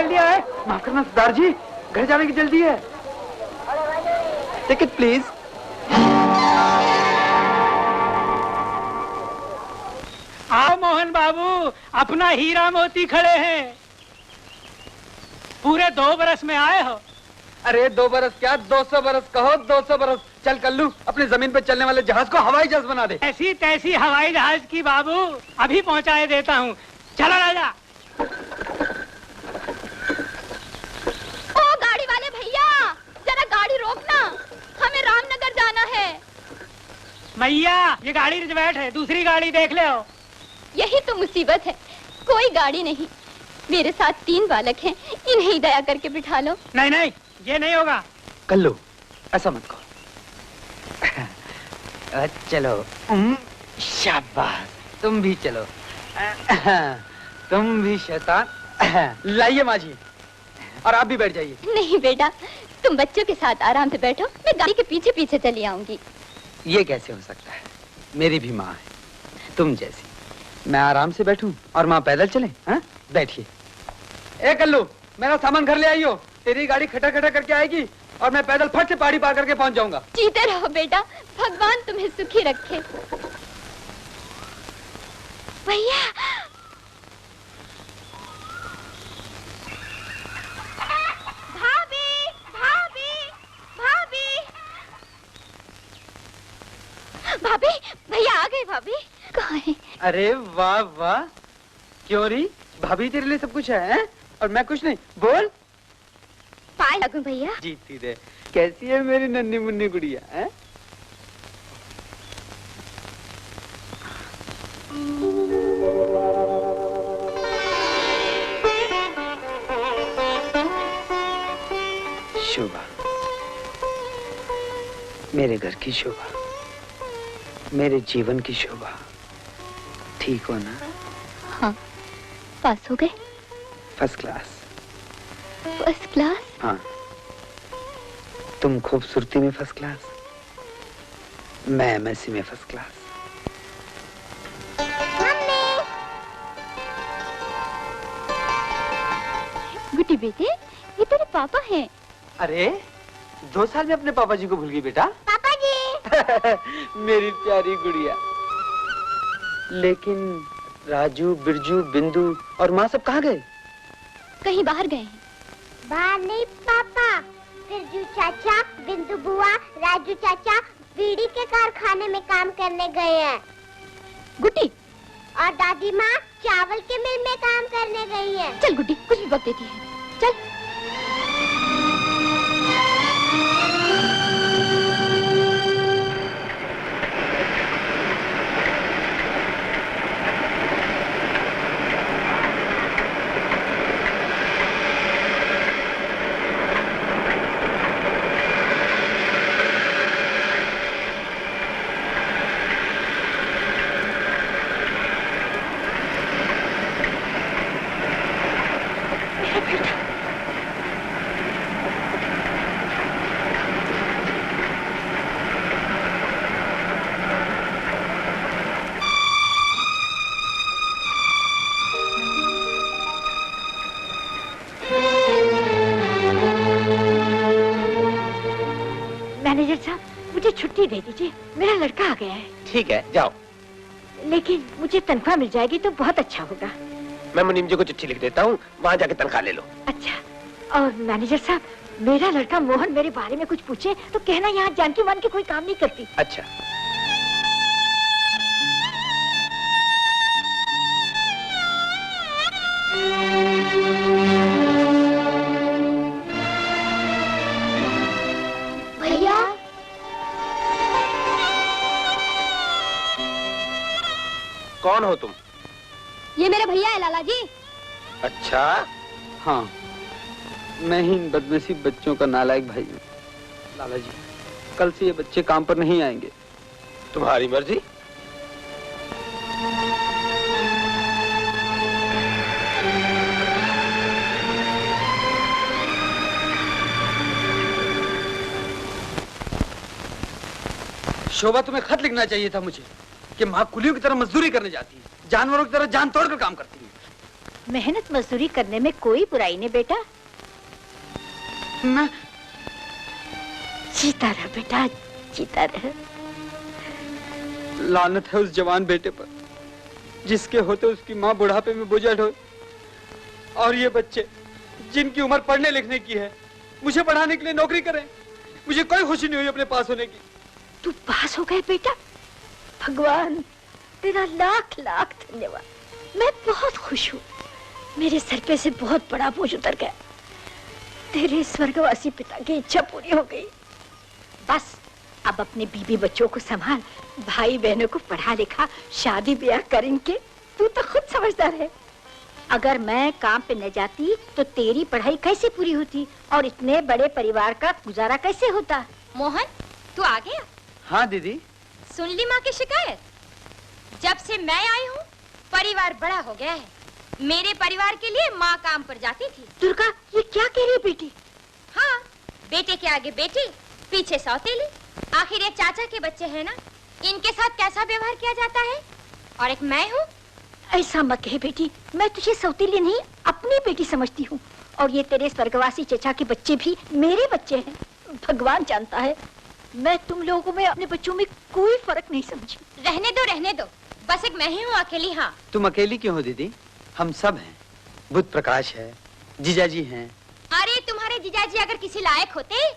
तेल लिया है। माफ करना सरदार जी, घर जाने की जल्दी है। Ticket please. आओ मोहन बाबू, अपना हीरा मोती खड़े हैं। पूरे 2 बरस में आए हो। अरे 2 बरस क्या, 200 बरस कहो, 200 बरस। चल कल्लू, अपनी जमीन पे चलने वाले जहाज को हवाई जहाज बना दे। ऐसी तैसी हवाई जहाज की बाबू, अभी पहुंचाए देता हूँ। चलो राजा। ओ गाड़ी वाले भैया, जरा गाड़ी रोकना, हमें रामनगर जाना है। मैया, ये गाड़ी रिजर्वेट है, दूसरी गाड़ी देख ले। यही तो मुसीबत है, कोई गाड़ी नहीं। मेरे साथ 3 बालक हैं, इन्हें दया करके बिठा लो। नहीं नहीं, ये नहीं होगा। कल्लू, ऐसा मत कहो। चलो, शाबाश, तुम भी चलो। तुम भी शैतान। लाइए माझी, और आप भी बैठ जाइए। नहीं बेटा, तुम बच्चों के साथ आराम से बैठो, मैं गाड़ी के पीछे पीछे चली आऊंगी। ये कैसे हो सकता है? मेरी भी माँ है, तुम जैसी। मैं आराम से बैठूं और माँ पैदल चले? हाँ, बैठिए। ए कल्लू, मेरा सामान घर ले आइयो। तेरी गाड़ी खटा खटा करके आएगी और मैं पैदल फट से पहाड़ी पार करके पहुंच जाऊंगा। जीते रहो बेटा, भगवान तुम्हें सुखी रखे। भैया, भाभी, भाभी, भाभी, भाभी, भैया आ गए। भाभी कहाँ है? अरे वाह वाह, क्यों री, भाभी तेरे लिए सब कुछ है और मैं कुछ नहीं। बोल। पाए लगूं भैया। जीती दे। कैसी है मेरी नन्ही मुन्नी गुड़िया है? शोभा, मेरे घर की शोभा, मेरे जीवन की शोभा। ठीक हो ना? हाँ, पास हो गए? First class. First class? हाँ, तुम खूबसूरती में फर्स्ट क्लास, मैं एमएससी में फर्स्ट क्लास। गुड्डी बेटे, ये तेरे पापा हैं। अरे 2 साल में अपने पापा जी को भूल गई बेटा? पापा जी। मेरी प्यारी गुड़िया। लेकिन राजू, बिरजू, बिंदु और माँ सब कहाँ गए? कहीं बाहर गए हैं। बाहर नहीं पापा, बिरजू चाचा, बिंदु बुआ, राजू चाचा बीड़ी के कारखाने में काम करने गए हैं। गुड्डी, और दादी माँ चावल के मिल में काम करने गई है। चल गुड्डी, कुछ भी वक्त देती है। चल। मैनेजर साहब, मुझे छुट्टी दे दीजिए, मेरा लड़का आ गया है। ठीक है, जाओ। लेकिन मुझे तनख्वाह मिल जाएगी तो बहुत अच्छा होगा। मैं मुनीम जी को चिट्ठी लिख देता हूँ, वहाँ जाके तनख्वाह ले लो। अच्छा, और मैनेजर साहब, मेरा लड़का मोहन मेरे बारे में कुछ पूछे तो कहना यहाँ जानकी मान के कोई काम नहीं करती। अच्छा। भैया, कौन हो तुम? ये मेरे भैया है लाला जी। अच्छा। हाँ, मैं ही इन बदनसीब बच्चों का नालायक भाई हूँ। लाला जी, कल से ये बच्चे काम पर नहीं आएंगे। तुम्हारी मर्जी। शोभा, तुम्हें खत लिखना चाहिए था मुझे कि माँ कुलियों की तरह मजदूरी करने जाती है, जानवरों की तरह जान तोड़कर काम करती है। मेहनत मजदूरी करने में कोई बुराई नहीं बेटा। मैं जीता रह बेटा, जीता रह। लानत है उस जवान बेटे पर जिसके होते उसकी माँ बुढ़ापे में बोझा ढोए, और ये बच्चे जिनकी उम्र पढ़ने लिखने की है मुझे पढ़ाने के लिए नौकरी करें। मुझे कोई खुशी नहीं हुई अपने पास होने की। तू पास हो गए बेटा, भगवान तेरा लाख लाख धन्यवाद। मैं बहुत खुश हूँ, मेरे सर पे से बहुत बड़ा बोझ उतर गया। तेरे स्वर्गवासी पिता की इच्छा पूरी हो गई। बस अब अपने बीबी बच्चों को संभाल, भाई बहनों को पढ़ा लिखा, शादी ब्याह कर इनके। तू तो खुद समझदार है। अगर मैं काम पे न जाती तो तेरी पढ़ाई कैसे पूरी होती और इतने बड़े परिवार का गुजारा कैसे होता। मोहन, तू आ गया? हाँ दीदी। सुन ली माँ की शिकायत? जब से मैं आई हूँ परिवार बड़ा हो गया है। मेरे परिवार के लिए माँ काम पर जाती थी। दुर्गा, ये क्या कह रही है बेटी? हाँ, बेटे के आगे बेटी, पीछे सौतेली। आखिर ये चाचा के बच्चे हैं ना, इनके साथ कैसा व्यवहार किया जाता है। और एक मैं हूँ। ऐसा मत कहे बेटी, मैं तुझे सौतेली नहीं अपनी बेटी समझती हूँ। और ये तेरे स्वर्गवासी चचा के बच्चे भी मेरे बच्चे हैं। भगवान जानता है मैं तुम लोगों में अपने बच्चों में कोई फर्क नहीं समझी। रहने दो, बस एक मैं ही हूँ अकेली। हाँ, तुम अकेली क्यों हो दीदी? हम सब हैं। बुद्ध प्रकाश है, जीजाजी हैं। अरे तुम्हारे जीजाजी अगर किसी लायक होते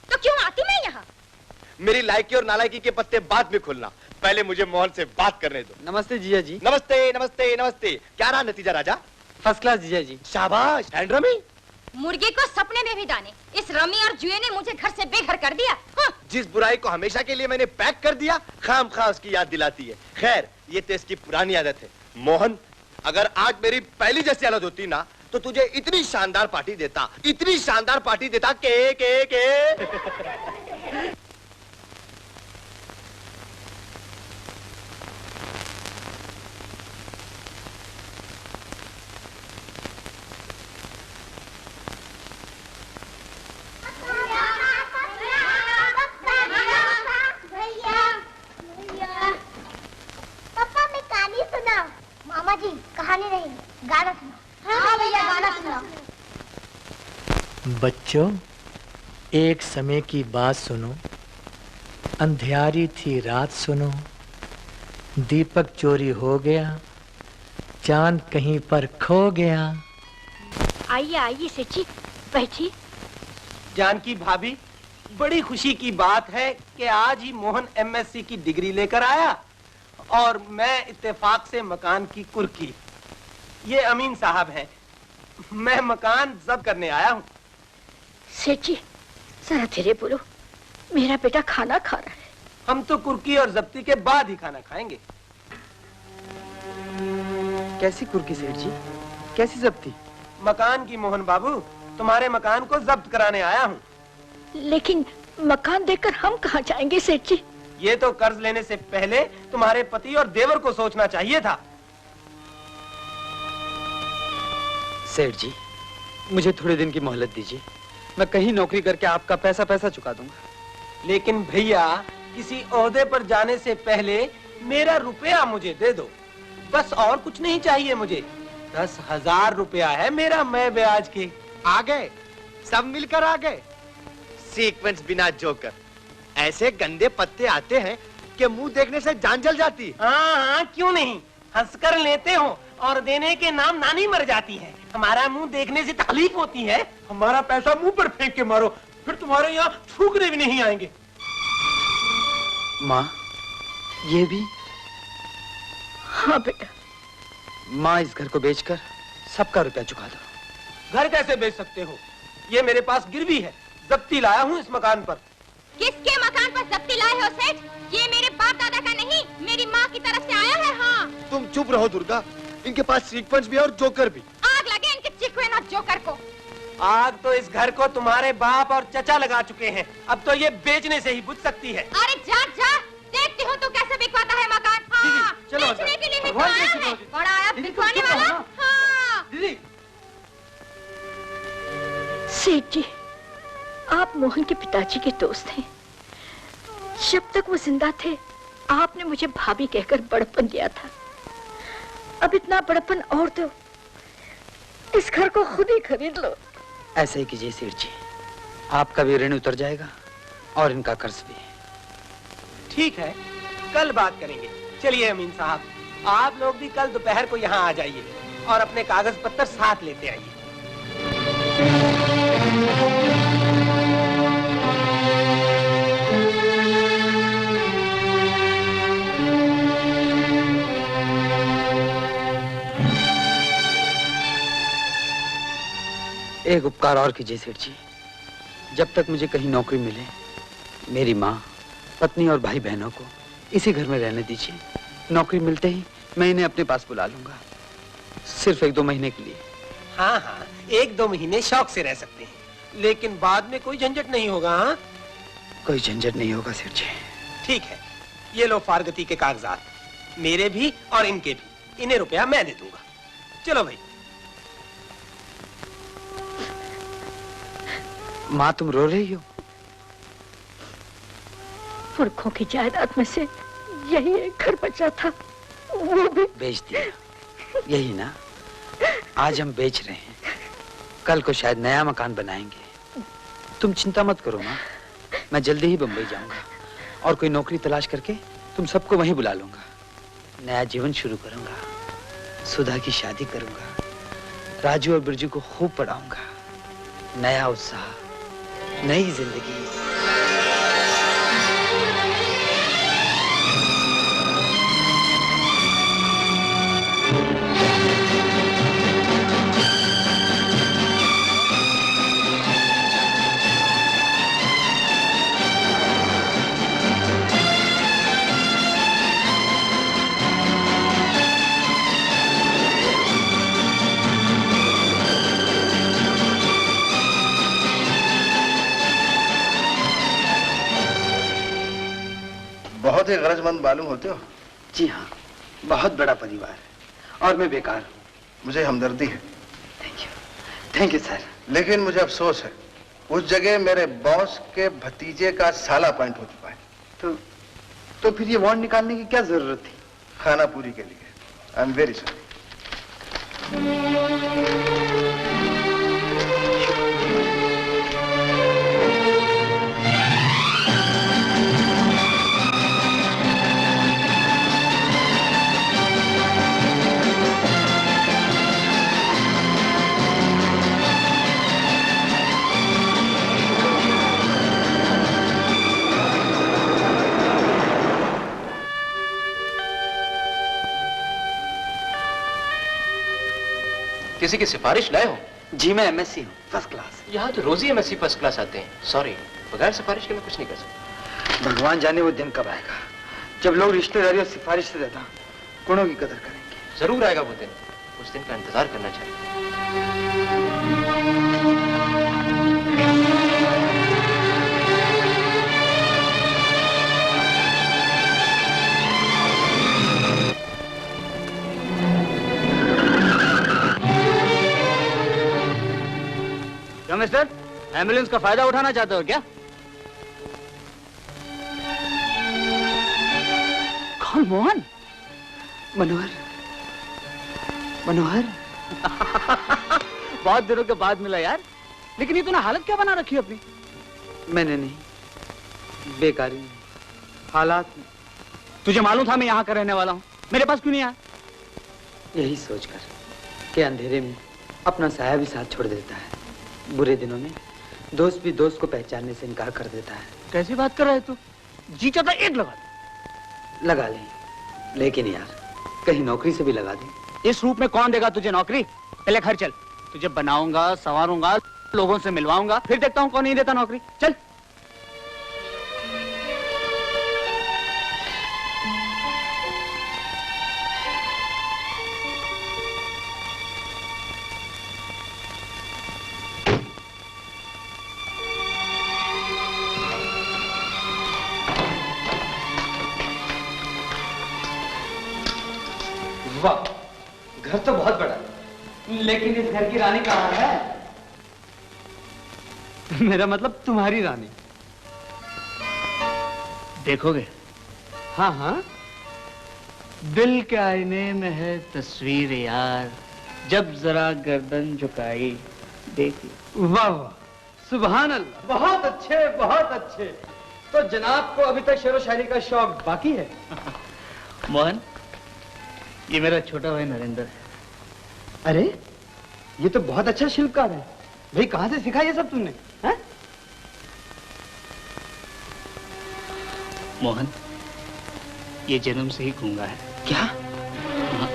तो क्यों आती मैं यहाँ? मेरी लायकी और नालायकी के पत्ते बाद में खोलना, पहले मुझे मोहन से बात करने दो। नमस्ते जीजाजी। नमस्ते नमस्ते नमस्ते। क्या रहा नतीजा राजा? फर्स्ट क्लास जीजाजी। शाबाश। And rummy? मुर्गी को सपने में भी दाने। इस रमी और जुए ने मुझे घर से बेघर कर दिया। हाँ। जिस बुराई को हमेशा के लिए मैंने पैक कर दिया, खामखा उसकी याद दिलाती है। खैर, ये तो इसकी पुरानी आदत है। मोहन, अगर आज मेरी पहली जैसी हालत होती ना तो तुझे इतनी शानदार पार्टी देता, इतनी शानदार पार्टी देता के पापा, मैं कहानी सुनाओ। मामा जी, कहानी नहीं, गाना सुनाओ। हाँ भैया, गाना सुनाओ। बच्चों, एक समय की बात सुनो। अंधियारी थी रात सुनो, दीपक चोरी हो गया, चांद कहीं पर खो गया। आइए आइए सेठी, बैठिए। जानकी भाभी, बड़ी खुशी की बात है कि आज ही मोहन एमएससी की डिग्री लेकर आया और मैं इत्तेफाक से मकान की कुर्की। ये अमीन साहब हैं, मैं मकान जब्त करने आया हूँ। सेठी, जरा धीरे बोलो, मेरा बेटा खाना खा रहा है। हम तो कुर्की और जब्ती के बाद ही खाना खाएंगे। कैसी कुर्की सेठ जी? कैसी जब्ती? मकान की मोहन बाबू, तुम्हारे मकान को जब्त कराने आया हूँ। लेकिन मकान देखकर हम कहाँ जाएंगे सेठ जी? ये तो कर्ज लेने से पहले तुम्हारे पति और देवर को सोचना चाहिए था। सेठ जी, मुझे थोड़े दिन की मोहलत दीजिए, मैं कहीं नौकरी करके आपका पैसा चुका दूंगा। लेकिन भैया, किसी ओहदे पर जाने से पहले मेरा रुपया मुझे दे दो, बस और कुछ नहीं चाहिए मुझे। 10,000 रुपया है मेरा, मैं ब्याज के। आ गए, सब मिलकर आ गए। सीक्वेंस बिना जोकर, ऐसे गंदे पत्ते आते हैं कि मुंह देखने से जान जल जाती। हाँ हाँ, क्यों नहीं, हंसकर लेते हो और देने के नाम नानी मर जाती है। हमारा मुंह देखने से तकलीफ होती है। हमारा पैसा मुंह पर फेंक के मारो, फिर तुम्हारे यहाँ थूकने भी नहीं आएंगे। माँ, ये भी? हाँ बेटा। माँ, इस घर को बेचकर सबका रुपया चुका दो। घर कैसे बेच सकते हो? ये मेरे पास गिरवी है, जब्ती लाया हूँ इस मकान पर। किसके मकान पर जब्ती लाए हो सेठ? ये मेरे बाप दादा का नहीं, मेरी माँ की तरफ से आया है। हाँ, तुम चुप रहो दुर्गा, इनके पास सीक्वेंस भी है और जोकर भी। आग लगे इनके चिकवेन और जोकर को। आग तो इस घर को तुम्हारे बाप और चचा लगा चुके हैं, अब तो ये बेचने से ही बुझ सकती है। अरे जा जा, देखती हूँ तू कैसे बिकवाता है मकान। हाँ, चलो बेचने के लिए ही तो भगवान आया की है, दीदी। बड़ा आया दीदी, बिकवाने तुम चुप वाला। रहो। हाँ। दीदी, सेठ जी, आप मोहन के पिताजी के दोस्त हैं। जब तक वो जिंदा थे आपने मुझे भाभी कहकर बड़पन दिया था। अब इतना बड़पन और दो, इस घर को खुद ही खरीद लो। ऐसे ही कीजिए सेठ जी, आपका भी ऋण उतर जाएगा और इनका कर्ज भी। ठीक है, कल बात करेंगे। चलिए अमीन साहब, आप लोग भी कल दोपहर को यहाँ आ जाइए और अपने कागज पत्तर साथ लेते आइए। एक उपकार और कीजिए सेठ जी, जब तक मुझे कहीं नौकरी मिले मेरी माँ, पत्नी और भाई बहनों को इसी घर में रहने दीजिए। नौकरी मिलते ही मैं इन्हें अपने पास बुला लूंगा, सिर्फ 1-2 महीने के लिए। हाँ हाँ, 1-2 महीने शौक से रह सकते हैं, लेकिन बाद में कोई झंझट नहीं होगा। हाँ, कोई झंझट नहीं होगा सेठ जी। ठीक है, ये लो फारगती के कागजात, मेरे भी और इनके भी। इन्हें रुपया मैं दे दूंगा। चलो भाई। माँ तुम रो रही हो? पुरखों की जायदाद में से यही एक घर बचा था, वो भी बेच दिया। यही ना, आज हम बेच रहे हैं, कल को शायद नया मकान बनाएंगे। तुम चिंता मत करो माँ, मैं जल्दी ही बंबई जाऊंगा और कोई नौकरी तलाश करके तुम सबको वहीं बुला लूंगा। नया जीवन शुरू करूंगा, सुधा की शादी करूंगा, राजू और बिरजू को खूब पढ़ाऊंगा। नया उत्साह, नई जिंदगी। बहुत ही गरजमंद मालूम होते हो। जी हाँ, बहुत बड़ा परिवार है और मैं बेकार हूँ। मुझे हमदर्दी है। Thank you sir. लेकिन मुझे अफसोस है, उस जगह मेरे बॉस के भतीजे का साला अपॉइंट हो चुका है। तो फिर ये वार्ड निकालने की क्या जरूरत थी? खाना पूरी के लिए। I am very sorry. किसी की सिफारिश लाए हो? जी मैं एमएससी हूँ, फर्स्ट क्लास। यहाँ तो रोज ही एमएससी फर्स्ट क्लास आते हैं। सॉरी, बगैर सिफारिश के मैं कुछ नहीं कर सकता। भगवान जाने वो दिन कब आएगा जब लोग रिश्तेदारी और सिफारिश से ज्यादा गुणों की कदर करेंगे। जरूर आएगा वो दिन, उस दिन का इंतजार करना चाहिए। क्या मिस्टर, एम्बुलेंस का फायदा उठाना चाहते हो क्या? कौन? मोहन? मनोहर? मनोहर? बहुत दिनों के बाद मिला यार, लेकिन ये तूने हालत क्या बना रखी है अपनी? मैंने नहीं, बेकारी में, हालात में। तुझे मालूम था मैं यहाँ का रहने वाला हूँ, मेरे पास क्यों नहीं आया? यही सोचकर कि अंधेरे में अपना साया भी साथ छोड़ देता है, बुरे दिनों में दोस्त भी दोस्त को पहचानने से इनकार कर देता है। कैसी बात कर रहा है तू? जी चाहता एक लगा ले, लेकिन यार कहीं नौकरी से भी लगा दे। इस रूप में कौन देगा तुझे नौकरी? पहले घर चल, तुझे बनाऊंगा, संवारूंगा, लोगों से मिलवाऊंगा, फिर देखता हूँ कौन नहीं देता नौकरी। चल। वाह, घर तो बहुत बड़ा है, लेकिन इस घर की रानी कहाँ है? मेरा मतलब तुम्हारी रानी। देखोगे? हाँ हाँ, दिल के आईने में है तस्वीर यार, जब जरा गर्दन झुकाई देखी। वाह वाह, सुभान अल्लाह, बहुत अच्छे बहुत अच्छे। तो जनाब को अभी तक शेर व शायरी का शौक बाकी है? मोहन, ये मेरा छोटा भाई नरेंद्र है। अरे ये तो बहुत अच्छा शिल्पकार है भाई, कहाँ से सीखा ये सब तुमने? है? मोहन, ये जन्म से ही गूंगा है। क्या? हाँ,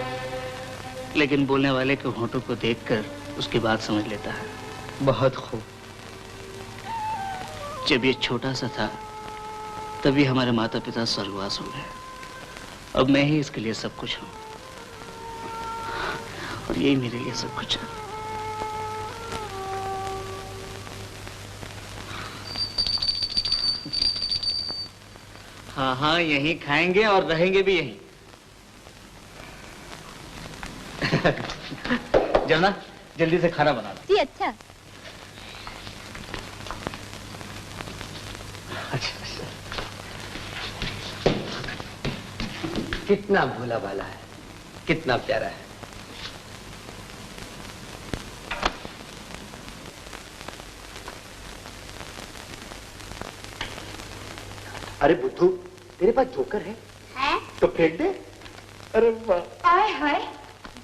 लेकिन बोलने वाले के होंठों को देखकर उसकी बात समझ लेता है। बहुत खूब। जब ये छोटा सा था तभी हमारे माता पिता स्वर्गवास हो गए। अब मैं ही इसके लिए सब कुछ हूं और यही मेरे लिए सब कुछ है। हाँ हाँ, यहीं खाएंगे और रहेंगे भी यहीं। जमुना, जल्दी से खाना बना लो। जी अच्छा। कितना भोला भाला है, कितना प्यारा है। अरे बुद्धू, तेरे पास जोकर है? है? तो फेंक दे। अरे वाह, आए हाय,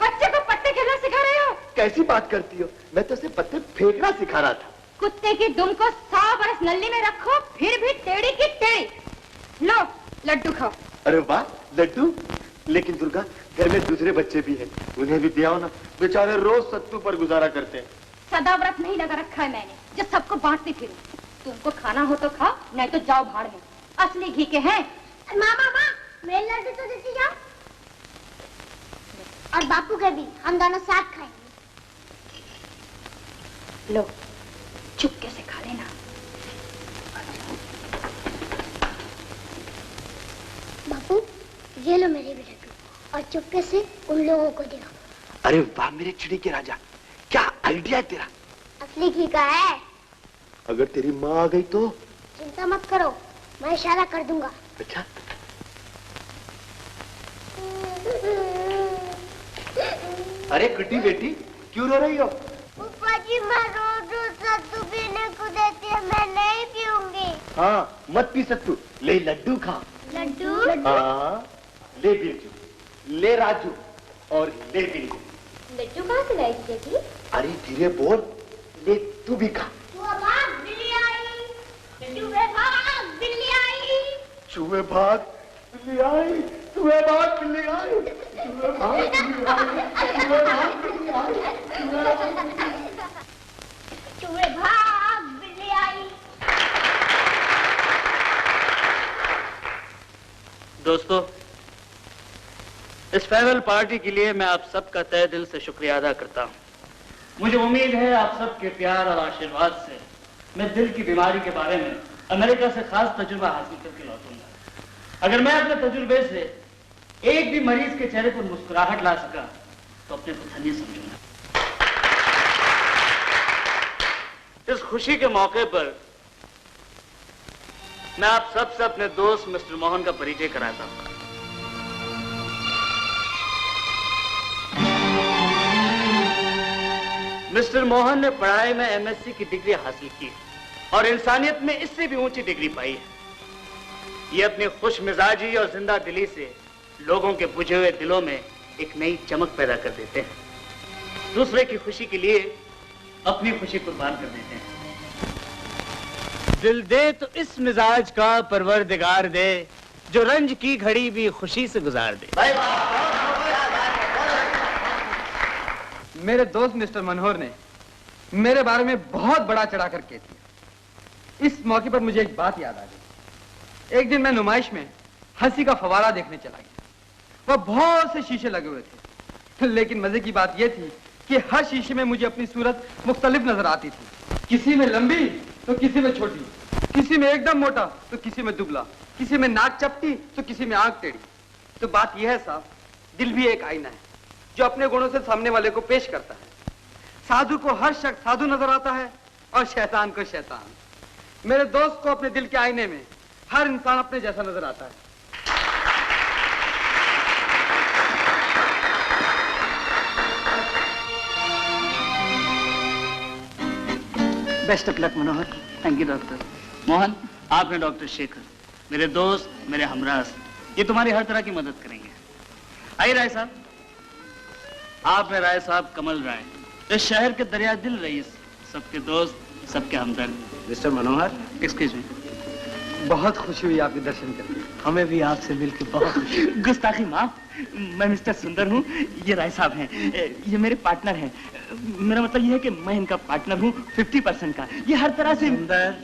बच्चे को पत्ते खेलना सिखा रहे हो? कैसी बात करती हो? मैं तो उसे पत्ते फेंकना सिखा रहा था। कुत्ते की दुम को 100 बरस नल्ली में रखो फिर भी टेढ़ी की टेढ़ी। लो लड्डू खाओ। अरे वाह, लड्डू। लेकिन दुर्गा, घर में दूसरे बच्चे भी हैं, उन्हें भी दिया ना, बेचारे रोज सत्तू पर गुजारा करते हैं। सदा व्रत नहीं लगा रखा है मैंने जो सबको बांटती फिरूं। तुमको खाना हो तो खाओ, नहीं तो जाओ भाड़ में। असली घी के हैं। मामा, मेरे लड्डू तो देती जाओ। और बापू के भी, हम दोनों साथ खाएंगे। लो चुपके से खा लेना। बापू, ये लो मेरे भी लड्डू और चुपके से उन लोगों को देना। अरे वाह मेरे चिड़ी के राजा, क्या आइडिया है तेरा। असली घी का है। अगर तेरी माँ आ गई तो? चिंता मत करो, मैं इशारा कर दूंगा। अच्छा। अरे कुटी बेटी, क्यों रो रही हो? पापा जी, मैं रोज सत्तू पीने को देती है, मैं नहीं पीऊंगी। हाँ, मत पी सत्तू, ले लड्डू खा। लड्डू? हाँ, ले बिरजू, ले राजू और ले बिरजू। लड्डू कहाँ से लाई थी? अरे धीरे बोल, ले तू भी खा। बिल्ली आई, चूहे भाग, बिल्ली आई। चूहे भाग, बिल्ली आई, चूहे भाग, बिल्ली आई, चूहे भाग, बिल्ली आई, चूहे भाग, बिल्ली आई, चूहे भाग, बिल्ली आई। दोस्तों, इस फेयरवेल पार्टी के लिए मैं आप सबका तहे दिल से शुक्रिया अदा करता हूँ। मुझे उम्मीद है आप सबके प्यार और आशीर्वाद से मैं दिल की बीमारी के बारे में अमेरिका से खास तजुर्बा हासिल करके लौटूंगा। अगर मैं अपने तजुर्बे से एक भी मरीज के चेहरे पर मुस्कुराहट ला सका तो अपने को धन्य समझूंगा। इस खुशी के मौके पर मैं आप सबसे अपने दोस्त मिस्टर मोहन का परिचय कराता हूं। मिस्टर मोहन ने पढ़ाई में एमएससी की डिग्री हासिल की और इंसानियत में इससे भी ऊंची डिग्री पाई है। ये अपनी खुश मिजाजी और जिंदा दिली से लोगों के बुझे हुए दिलों में एक नई चमक पैदा कर देते हैं। दूसरे की खुशी के लिए अपनी खुशी कुर्बान कर देते हैं। दिल दे तो इस मिजाज का परवरदिगार दे, जो रंज की घड़ी भी खुशी से गुजार दे। मेरे दोस्त मिस्टर मनोहर ने मेरे बारे में बहुत बड़ा चढ़ा कर कह दिया। इस मौके पर मुझे एक बात याद आ गई। एक दिन मैं नुमाइश में हंसी का फवारा देखने चला गया। वह बहुत से शीशे लगे हुए थे, लेकिन मजे की बात यह थी कि हर शीशे में मुझे अपनी सूरत मुख्तलिफ नजर आती थी। किसी में लंबी तो किसी में छोटी, किसी में एकदम मोटा तो किसी में दुबला, किसी में नाक चपटी तो किसी में आंख टेढ़ी। तो बात यह है साहब, दिल भी एक आईना है जो अपने गुणों से सामने वाले को पेश करता है। साधु को हर शख्स साधु नजर आता है और शैतान को शैतान। मेरे दोस्त को अपने दिल के आईने में हर इंसान अपने जैसा नजर आता है। Best of luck Manohar. Thank you doctor. Mohan, आप हैं डॉक्टर शेखर, मेरे दोस्त, मेरे हमराज, ये तुम्हारी हर तरह की मदद करेंगे। आइए राय साहब। आप हैं राय साहब कमल राय, इस शहर के दरिया दिल रईस, सबके दोस्त, सबके हमदर्द। मिस्टर मनोहर, एक्सक्यूज मी। बहुत खुशी हुई आपके दर्शन करके। हमें भी आपसे मिलकर बहुत खुशी। गुस्ताखी माफ, मैं मिस्टर सुंदर हूँ, ये राय साहब हैं, ये मेरे पार्टनर हैं। मेरा मतलब ये है कि मैं इनका पार्टनर हूँ 50% का। ये हर तरह से सुंदर,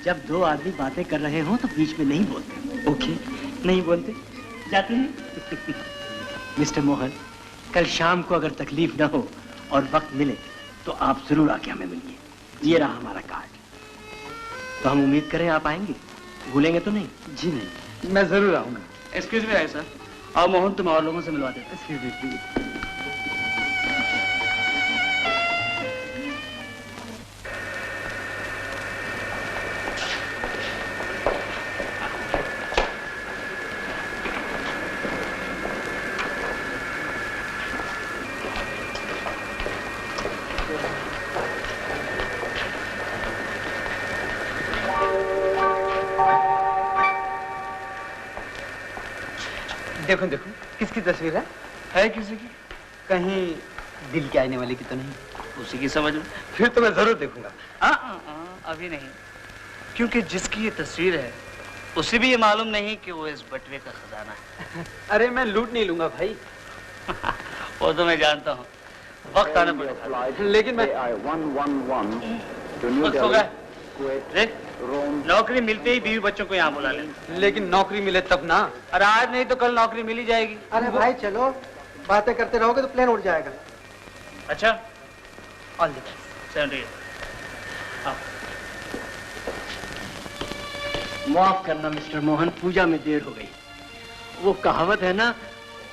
जब दो आदमी बातें कर रहे हो तो बीच में नहीं बोलते। ओके, नहीं बोलते, जाते हैं। मिस्टर मोहन, कल शाम को अगर तकलीफ ना हो और वक्त मिले तो आप जरूर आके हमें मिलिए। ये रहा हमारा कार्ड। तो हम उम्मीद करें आप आएंगे, भूलेंगे तो नहीं? जी नहीं, मैं जरूर आऊंगा। एक्सक्यूज मी राय साहब, और मोहन तुम और लोगों से मिलवा देता। Excuse me please. देखो देखो, किसकी तस्वीर है किसी की? कहीं दिल के आने वाले की तो नहीं? उसी की समझ में। फिर तो मैं जरूर देखूंगा। अभी नहीं, क्योंकि जिसकी ये तस्वीर है उसे भी ये मालूम नहीं कि वो इस बटवे का खजाना है। अरे मैं लूट नहीं लूंगा भाई। वो तो मैं जानता हूँ, वक्त आने पड़ेगा। लेकिन मैं वक्त हो गया। देख, नौकरी मिलते ही बीवी बच्चों को यहाँ बुला ले। लेकिन नौकरी मिले तब ना। अरे आज नहीं तो कल नौकरी मिल ही जाएगी। अरे भाई चलो, बातें करते रहोगे तो प्लेन उड़ जाएगा। अच्छा, ऑल द बेस्ट। 78। माफ करना मिस्टर मोहन, पूजा में देर हो गई। वो कहावत है ना,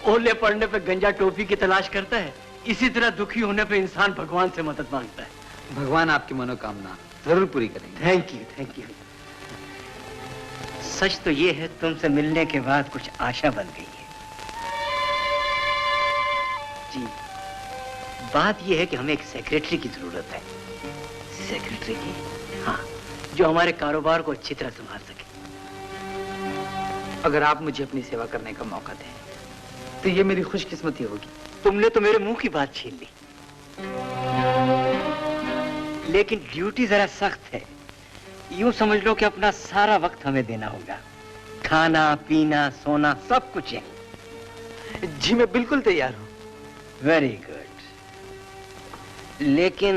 ओले पड़ने पे गंजा टोपी की तलाश करता है, इसी तरह दुखी होने पे इंसान भगवान से मदद मांगता है। भगवान आपकी मनोकामना जरूर पूरी करेंगे। Thank you, thank you. सच तो ये है, तुमसे मिलने के बाद कुछ आशा बन गई है। जी, बात ये है कि हमें एक सेक्रेटरी की जरूरत है। सेक्रेटरी की? हाँ, जो हमारे कारोबार को अच्छी तरह संभाल सके। अगर आप मुझे अपनी सेवा करने का मौका दें तो ये मेरी खुशकिस्मती होगी। तुमने तो मेरे मुंह की बात छीन ली। लेकिन ड्यूटी जरा सख्त है। यूं समझ लो कि अपना सारा वक्त हमें देना होगा। खाना, पीना, सोना सब कुछ है। जी मैं बिल्कुल तैयार हूँ। Very good. लेकिन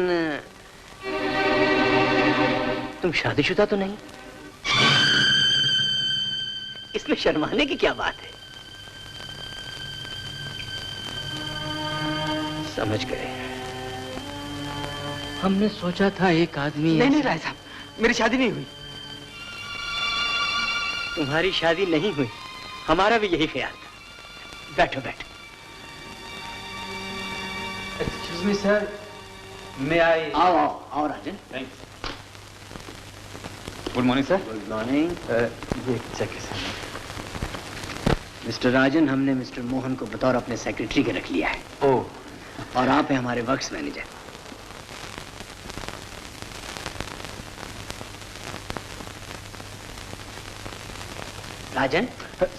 तुम शादीशुदा तो नहीं? इसमें शर्माने की क्या बात है? समझ गए। हमने सोचा था एक आदमी। नहीं राय साहब, मेरी शादी नहीं हुई। तुम्हारी शादी नहीं हुई, हमारा भी यही ख्याल था। बैठो बैठो। एक्सक्यूज मी सर, मैं आई। आओ आओ आओ Rajan. Thanks. Good morning sir. Good morning. ये चेक है सर। मिस्टर राजन, हमने मिस्टर मोहन को बतौर अपने सेक्रेटरी के रख लिया है। ओह। और आप हैं हमारे वर्क्स मैनेजर। राजन।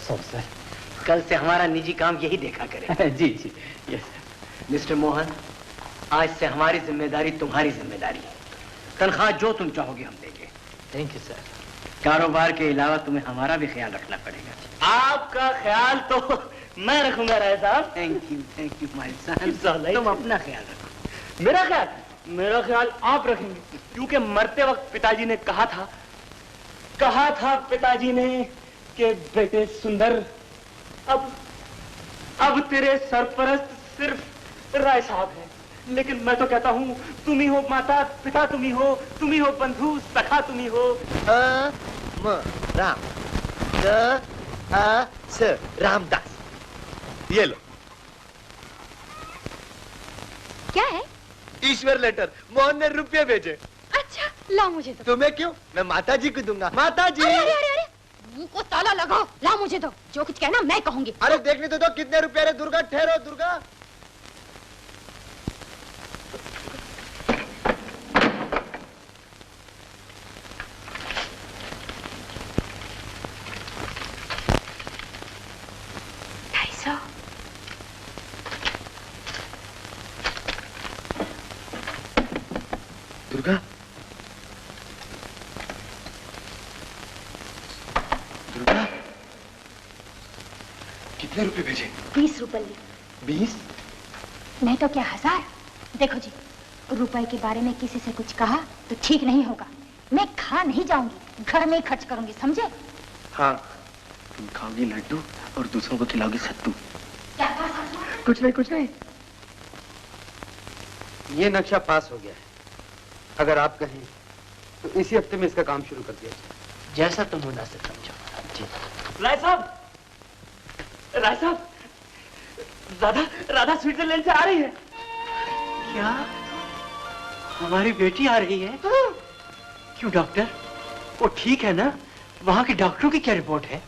सर कल से हमारा निजी काम यही देखा करें। जी जी यस। मिस्टर मोहन, आज से हमारी जिम्मेदारी तुम्हारी जिम्मेदारी है। तनख्वाह जो तुम चाहोगे हम देंगे। Thank you sir. कारोबार के अलावा तुम्हें हमारा भी ख्याल रखना पड़ेगा। आपका ख्याल तो मैं रखूंगा राय साहब। Thank you my son. तुम अपना ख्याल रखो। मेरा ख्याल आप रखेंगे, क्योंकि मरते वक्त पिताजी ने कहा था पिताजी ने कि बेटे सुंदर, अब तेरे सरपरस्त सिर्फ राय साहब हैं। लेकिन मैं तो कहता हूँ, तुम ही हो माता पिता, तुम ही हो बंधु सखा, तुम ही हो। रामदास। ये लो। क्या है? ईश्वर लेटर। मोहन ने रुपये भेजे। अच्छा, ला मुझे दो। तुम्हें क्यों? मैं माता जी को दूंगा। माता जी। अरे मुंह को ताला लगाओ। ला मुझे दो, जो कुछ कहना मैं कहूंगी। अरे देखने तो दो कितने रुपए रे। दुर्गा ठहरो। दुर्गा कितने रुपए भेजे? 20 रुपए। 20? नहीं तो क्या 1000? देखो जी, रुपए के बारे में किसी से कुछ कहा तो ठीक नहीं होगा। मैं खा नहीं जाऊंगी, घर में ही खर्च करूंगी, समझे? हाँ, तुम खाओगी लड्डू और दूसरों को खिलाओगी सत्तू। क्या कहा सासू? कुछ नहीं, कुछ नहीं। ये नक्शा पास हो गया है। अगर आप कहें तो इसी हफ्ते में इसका काम शुरू कर दिया जाए। जैसा तुम मुनासिब समझो। जी। राय साहब, राधा स्विट्जरलैंड से आ रही है। क्या? हमारी बेटी आ रही है? क्यों डॉक्टर? वो ठीक है ना? वहाँ के डॉक्टरों की क्या रिपोर्ट है?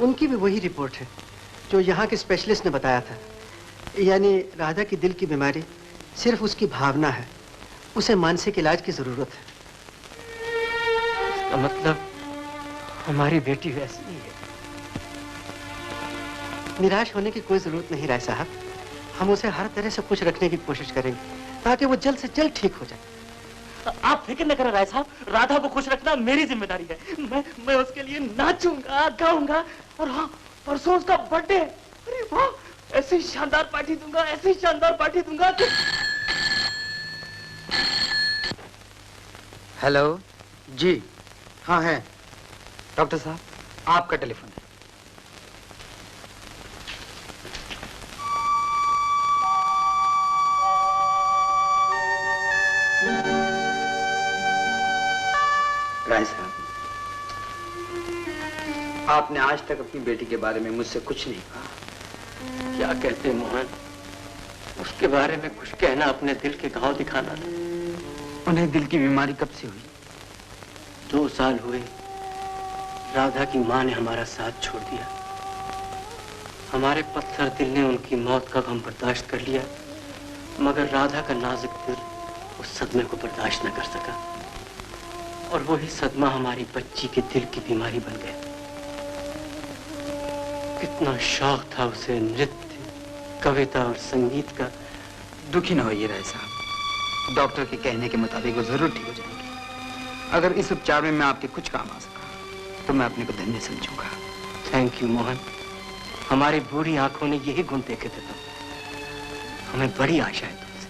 उनकी भी वही रिपोर्ट है जो यहाँ के स्पेशलिस्ट ने बताया था। यानी राधा की दिल की बीमारी सिर्फ उसकी भावना है, उसे मानसिक इलाज की जरूरत है। इसका मतलब हमारी बेटी वैसी ही है। निराश होने की कोई जरूरत नहीं राय साहब, हम उसे हर तरह से खुश रखने की कोशिश करेंगे ताकि वो जल्द से जल्द ठीक हो जाए। आप फिक्र न करें राय साहब, राधा को खुश रखना मेरी जिम्मेदारी है। मैं उसके लिए नाचूंगा, गाऊंगा, और हाँ, परसों उसका बर्थडे है। अरे वाह, ऐसी शानदार पार्टी दूंगा, ऐसी शानदार पार्टी दूंगा कि... हेलो जी, हाँ है डॉक्टर साहब, आपका टेलीफोन है। राय साहब, आपने आज तक अपनी बेटी के बारे में मुझसे कुछ नहीं कहा। क्या कहते मोहन? उसके बारे में कुछ कहना अपने दिल के घाव दिखाना था। उन्हें दिल की बीमारी कब से हुई? 2 साल हुए। राधा की माँ ने हमारा साथ छोड़ दिया। हमारे पत्थर दिल ने उनकी मौत का गम बर्दाश्त कर लिया, मगर राधा का नाजुक दिल उस सदमे को बर्दाश्त न कर सका, और वही सदमा हमारी बच्ची के दिल की बीमारी बन गया। कितना शौक था उसे नृत्य, कविता और संगीत का। दुखी न होइए राय साहब, डॉक्टर के कहने के मुताबिक वो जरूर ठीक हो जाएंगे। अगर इस उपचार में मैं आपके कुछ काम आ सका तो मैं अपने को धन्य समझूंगा। थैंक यू मोहन, हमारी बुरी आंखों ने यही गुण देखे थे तुम। हमें बड़ी आशा है तुमसे।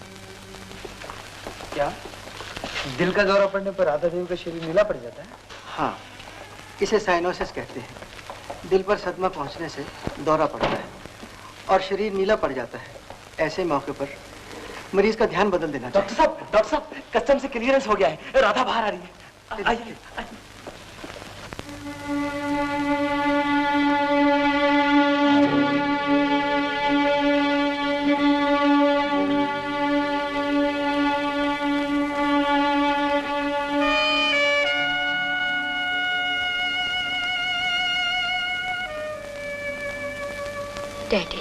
क्या दिल का दौरा पड़ने पर राधा देवी का शरीर नीला पड़ जाता है? हाँ, इसे साइनोसिस कहते हैं। दिल पर सदमा पहुंचने से दौरा पड़ता है और शरीर नीला पड़ जाता है। ऐसे मौके पर मरीज का ध्यान बदल देना चाहिए। डॉक्टर साहब, कस्टम से क्लियरेंस हो गया है, राधा बाहर आ रही है। आइए। डैडी,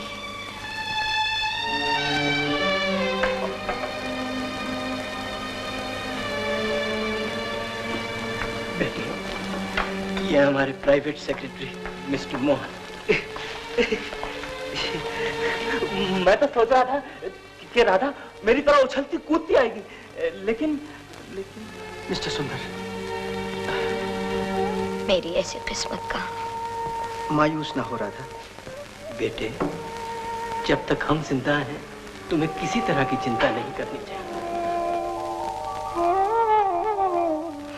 बेटी, ये हमारे प्राइवेट सेक्रेटरी मिस्टर मोहन। मैं तो सोच रहा था कि राधा मेरी तरह उछलती कूदती आएगी, लेकिन मिस्टर सुंदर, मेरी ऐसी किस्मत का। मायूस ना हो राधा। बेटे, जब तक हम जिंदा हैं, तुम्हें किसी तरह की चिंता नहीं करनी चाहिए।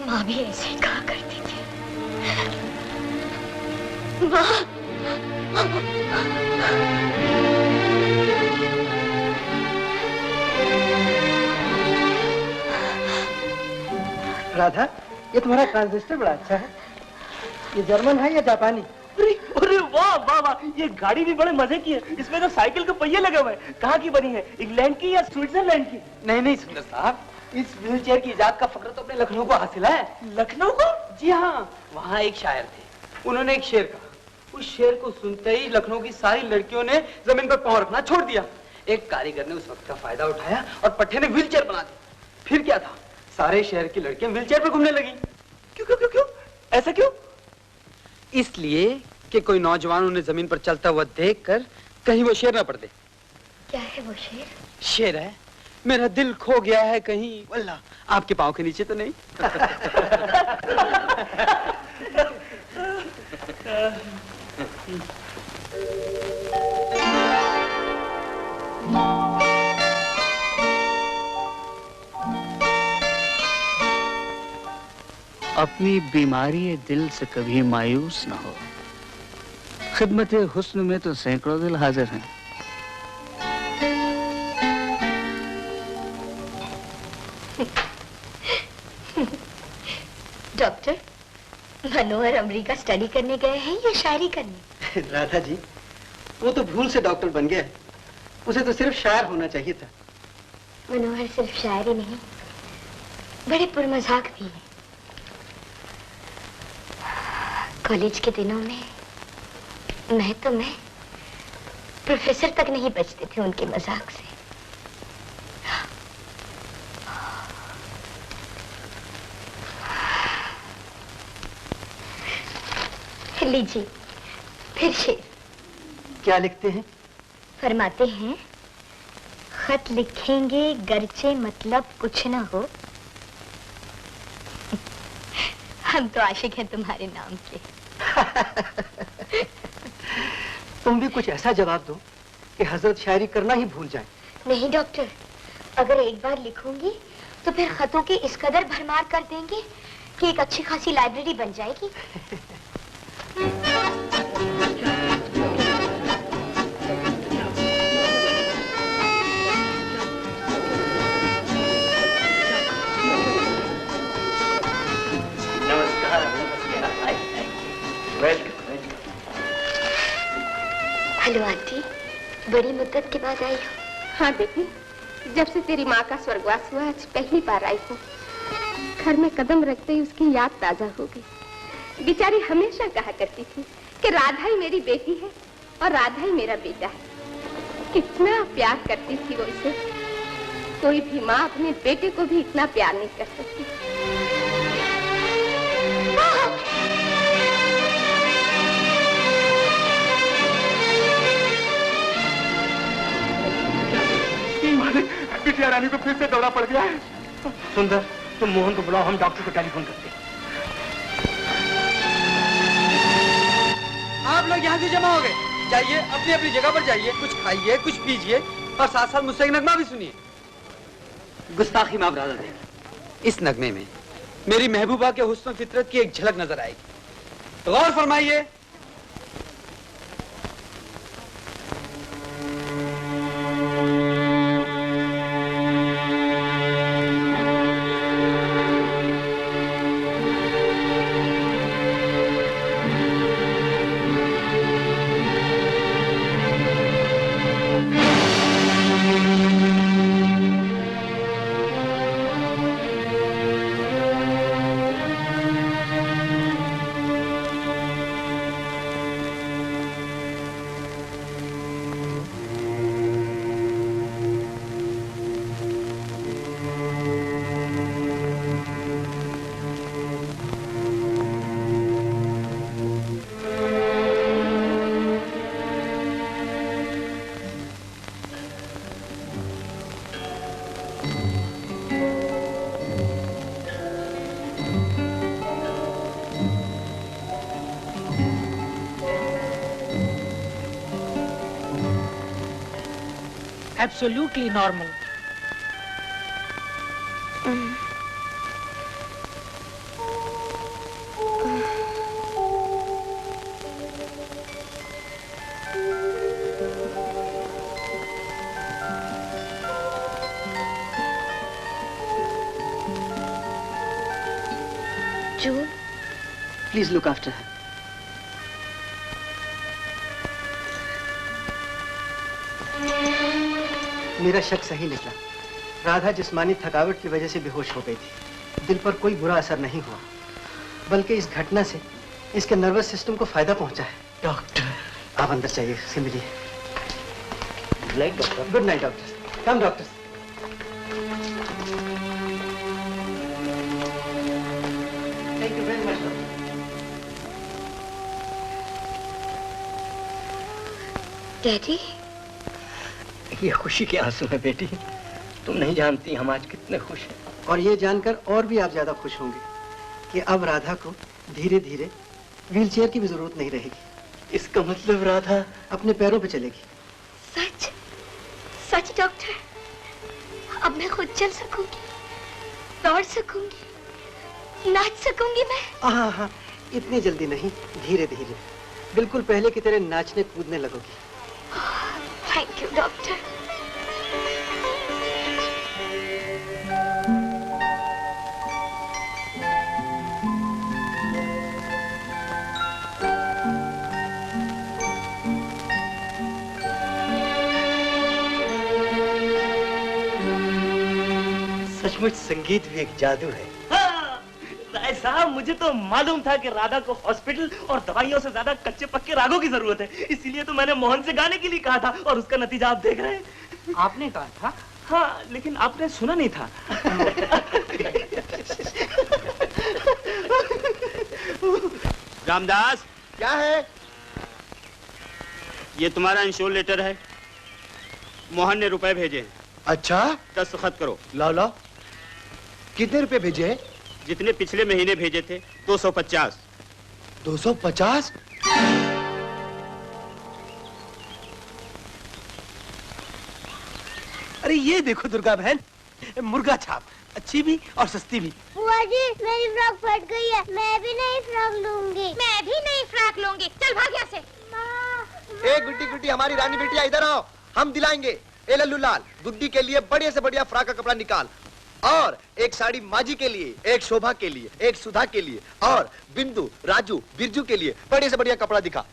माँ भी ऐसे ही कहा करती थी। माँ, राधा, ये तुम्हारा ट्रांजिस्टर बड़ा अच्छा है। ये जर्मन है या जापानी? अरे वाह वाह वाह, ये गाड़ी भी बड़े मजे की है। इसमें तो साइकिल के पहिए लगे हुए हैं। कहाँ की बनी है, इंग्लैंड की या स्विट्जरलैंड की? नहीं सुंदर साहब, इस व्हील चेयर की इजाद का फक्र तो अपने लखनऊ को हासिल है। लखनऊ को? जी हाँ, वहाँ एक शायर थे, उन्होंने एक शेर कहा। उस शेर को सुनते ही लखनऊ की सारी लड़कियों ने जमीन पर पांव रखना छोड़ दिया। एक कारीगर ने उस वक्त का फायदा उठाया और पट्टे ने व्हील चेयर बना दी। फिर क्या था, सारे शहर की लड़कियां व्हील चेयर पर घूमने लगी। क्यों क्यों क्यों क्यों ऐसा क्यों? इसलिए कि कोई नौजवान उन्हें जमीन पर चलता हुआ देखकर कहीं वो शेर ना पड़ दे। क्या है वो शेर? शेर है, मेरा दिल खो गया है कहीं, वल्लाह आपके पाँव के नीचे तो नहीं। अपनी बीमारी दिल से कभी मायूस ना हो। खिदमत हुस्न में तो सैकड़ों दिल हाजिर हैं। डॉक्टर, मनोहर अमेरिका स्टडी करने गए हैं या शायरी करने? राधा जी, वो तो भूल से डॉक्टर बन गया। उसे तो सिर्फ शायर होना चाहिए था। मनोहर सिर्फ शायर ही नहीं, बड़े पुरमजाक भी हैं। कॉलेज के दिनों में मैं प्रोफेसर तक नहीं बचते थे उनके मजाक से। लीजिए फिर शेर। क्या लिखते हैं? फरमाते हैं, खत लिखेंगे गरचे मतलब कुछ ना हो, हम तो आशिक हैं तुम्हारे नाम के। तुम भी कुछ ऐसा जवाब दो कि हजरत शायरी करना ही भूल जाए। नहीं डॉक्टर, अगर एक बार लिखूंगी तो फिर खतों की इस कदर भरमार कर देंगे कि एक अच्छी खासी लाइब्रेरी बन जाएगी। हेलो आंटी, बड़ी मुद्दत के बाद आई हो। हाँ बेटी, जब से तेरी माँ का स्वर्गवास हुआ आज पहली बार आई हूँ। घर में कदम रखते ही उसकी याद ताजा हो गई। बेचारी हमेशा कहा करती थी कि राधा ही मेरी बेटी है और राधा ही मेरा बेटा है। कितना प्यार करती थी वो इसे। कोई भी माँ अपने बेटे को भी इतना प्यार नहीं कर सकती। बिटिया रानी को फिर से दौरा पड़ गया है। सुंदर, तुम मोहन को बुलाओ, हम डॉक्टर को टेलीफोन करते हैं। आप लोग यहाँ से जमा हो गए, जाइए अपनी अपनी जगह पर जाइए, कुछ खाइए, कुछ पीजिए और साथ साथ मुझसे एक नगमा भी सुनिए। गुस्ताखी माफ राधा दे। इस नगमे में मेरी महबूबा के हुस्न फितरत की एक झलक नजर आएगी, तो गौर फरमाइए। Absolutely normal. June, please look after her. मेरा शक सही निकला। राधा जिस्मानी थकावट की वजह से बेहोश हो गई थी। दिल पर कोई बुरा असर नहीं हुआ, बल्कि इस घटना से इसके नर्वस सिस्टम को फायदा पहुंचा है। डॉक्टर, आप अंदर चाहिए, से मिलिए। Good night doctor. Come doctor. Thank you very much doctor. Daddy, ये खुशी के आंसू है बेटी। तुम नहीं जानती हम आज कितने खुश हैं। और ये जानकर और भी आप ज्यादा खुश होंगे कि अब राधा को धीरे धीरे व्हीलचेयर की भी जरूरत नहीं रहेगी। इसका मतलब राधा अपने पैरों पे चलेगी। सच? सच डॉक्टर? अब मैं खुद चल सकूंगी, दौड़ सकूंगी, नाच सकूंगी मैं? हाँ हाँ, इतनी जल्दी नहीं, धीरे धीरे, बिल्कुल पहले की तरह नाचने कूदने लगोगी। Thank you doctor. सचमुच संगीत भी एक जादू है। राय साहब, मुझे तो मालूम था कि राधा को हॉस्पिटल और दवाइयों से ज्यादा कच्चे पक्के रागों की जरूरत है, इसीलिए तो मैंने मोहन से गाने के लिए कहा था और उसका नतीजा आप देख रहे हैं। आपने कहा था? हाँ, लेकिन आपने सुना नहीं था। रामदास, क्या है? ये तुम्हारा इंश्योर लेटर है। मोहन ने रुपए भेजे। अच्छा, दस्तखत करो। लाओ लाओ। कितने रुपए भेजे हैं? जितने पिछले महीने भेजे थे, 250। 250? अरे ये देखो दुर्गा बहन, मुर्गा छाप, अच्छी भी और सस्ती भी। बुआ जी, मेरी फ्रॉक फट गई है, मैं भी नई फ्रॉक लूंगी। मैं भी नई फ्रॉक लूंगी। चल भाग यहाँ से। ए गुड्डी गुड्डी, हमारी रानी बिटिया इधर आओ, हम दिलाएंगे। ए लल्लू लाल, गुड्डी के लिए बढ़िया से बढ़िया फ्रॉक का कपड़ा निकाल, और एक साड़ी माजी के लिए, एक शोभा के लिए, एक सुधा के लिए, और बिंदु, राजू, बिरजू के लिए बढ़िया से बढ़िया कपड़ा दिखा।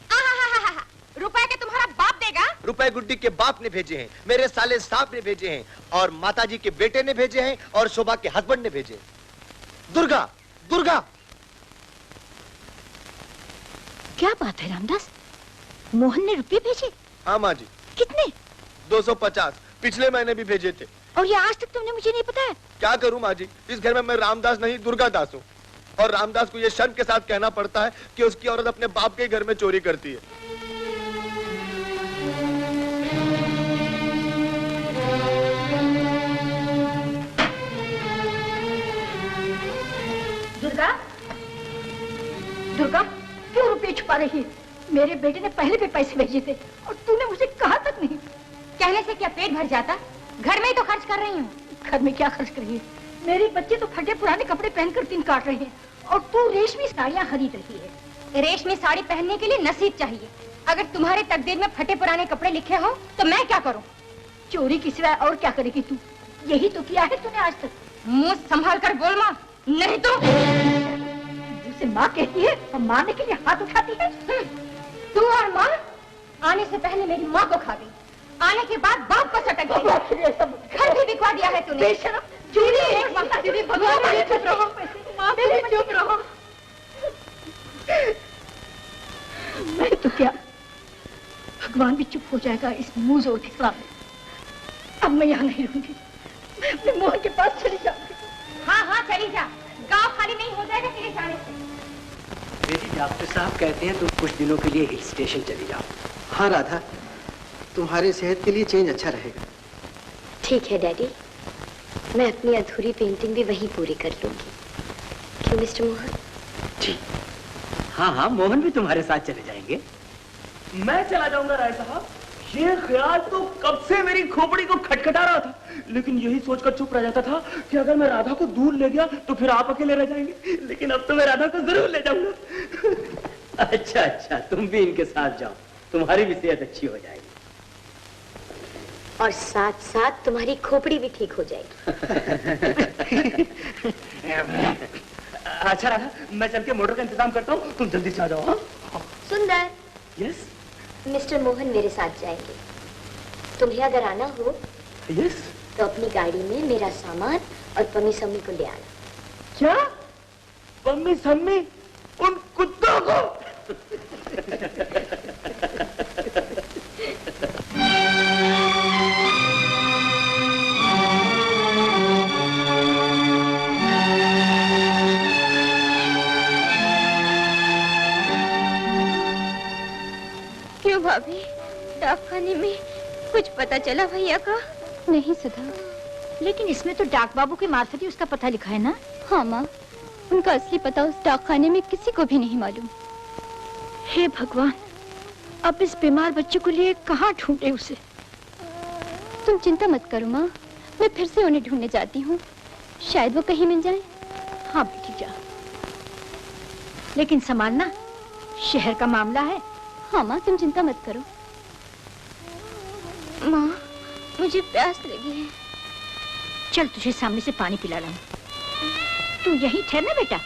रुपए के तुम्हारा बाप देगा? रुपए गुड्डी के बाप ने भेजे हैं, मेरे साले साहब ने भेजे हैं, और माताजी के बेटे ने भेजे हैं, और शोभा के हस्बैंड ने भेजे हैं। दुर्गा, दुर्गा! क्या बात है रामदास, मोहन ने रुपये भेजे? हाँ माँ जी। कितने? 250, पिछले महीने भी भेजे थे। और ये आज तक तुमने मुझे नहीं बताया? क्या करूं माँ जी, इस घर में मैं रामदास नहीं दुर्गा दास हूँ, और रामदास को ये शर्म के साथ कहना पड़ता है कि उसकी औरत अपने बाप के घर में चोरी करती है। दुर्गा, दुर्गा, क्यों रुपये छुपा रही है? मेरे बेटे ने पहले भी पैसे भेजे थे और तूने मुझे कहा तक नहीं। कहने से क्या पेट भर जाता? घर में ही तो खर्च कर रही हूँ। घर में क्या खर्च कर रही है? मेरे बच्चे तो फटे पुराने कपड़े पहनकर दिन काट रहे हैं और तू रेशमी साड़ियाँ खरीद रही है। रेशमी साड़ी पहनने के लिए नसीब चाहिए। अगर तुम्हारे तकदीर में फटे पुराने कपड़े लिखे हो तो मैं क्या करूँ? चोरी की सिवाय और क्या करेगी तू? यही तो किया है तूने आज तक। मुंह संभाल कर बोल माँ, नहीं तो जिसे माँ कहती है और मारने के लिए हाथ उठाती है। तू और माँ आने से पहले मेरी माँ को खा गई, आने के बाद बाप को सटक गई, घर भी बिकवा दिया है तूने। बेशरम, चोरी एक वक्त तेरी भगवान ने चुप रहो, माँ मेरे चुप रहो। मैं तो क्या, भगवान भी चुप हो जाएगा इस मुंह जोड़ के खिलाफ। अब मैं यहाँ नहीं रहूंगी, मैं अपने मोहन के पास चली जाऊंगी। हाँ हाँ चली जा, गाँव खाली नहीं हो जाएगा तेरे जाने से। बेटी, डॉक्टर साहब कहते हैं तुम कुछ दिनों के लिए हिल स्टेशन चली जाओ। हाँ राधा, तुम्हारी सेहत के लिए चेंज अच्छा रहेगा। ठीक है डैडी, मैं अपनी अधूरी पेंटिंग भी वहीं पूरी कर लूंगी। क्यों मिस्टर मोहन? जी हाँ हाँ, मोहन भी तुम्हारे साथ चले जाएंगे। मैं चला जाऊंगा राय साहब, ये ख्याल तो कब से मेरी खोपड़ी को खटखटा रहा था, लेकिन यही सोचकर चुप रह जाता था कि अगर मैं राधा को दूर ले गया तो फिर आप अकेले रह जाएंगे, लेकिन अब तो मैं राधा को जरूर ले जाऊंगा। अच्छा अच्छा, तुम भी इनके साथ जाओ, तुम्हारी भी सेहत अच्छी हो जाएगी और साथ साथ तुम्हारी खोपड़ी भी ठीक हो जाएगी। अच्छा राधा, मैं चल के मोटर का इंतजाम करता हूँ, तुम जल्दी से आ जाओ। हाँ सुंदर। यस। मिस्टर मोहन मेरे साथ जाएंगे, तुम्हें अगर आना हो यस तो अपनी गाड़ी में मेरा सामान और पम्मी सम्मी को ले आना। क्या? पम्मी सम्मी? उन कुत्तों को? क्यों भाभी, डाकखाने में कुछ पता चला भैया का? नहीं सुधा, लेकिन इसमें तो डाक बाबू के मार्फत ही उसका पता लिखा है ना? हाँ माँ, उनका असली पता उस डाकखाने में किसी को भी नहीं मालूम। हे भगवान, अब इस बीमार बच्चे को लिए कहाँ ढूंढे उसे? तुम चिंता मत करो माँ, मैं फिर से उन्हें ढूंढने जाती हूँ, शायद वो कहीं मिल जाए। हाँ बेटी जा, लेकिन संभालना, शहर का मामला है। हाँ माँ, तुम चिंता मत करो। माँ, मुझे प्यास लगी है। चल तुझे सामने से पानी पिला लाऊं। तू यहीं ठहरना बेटा।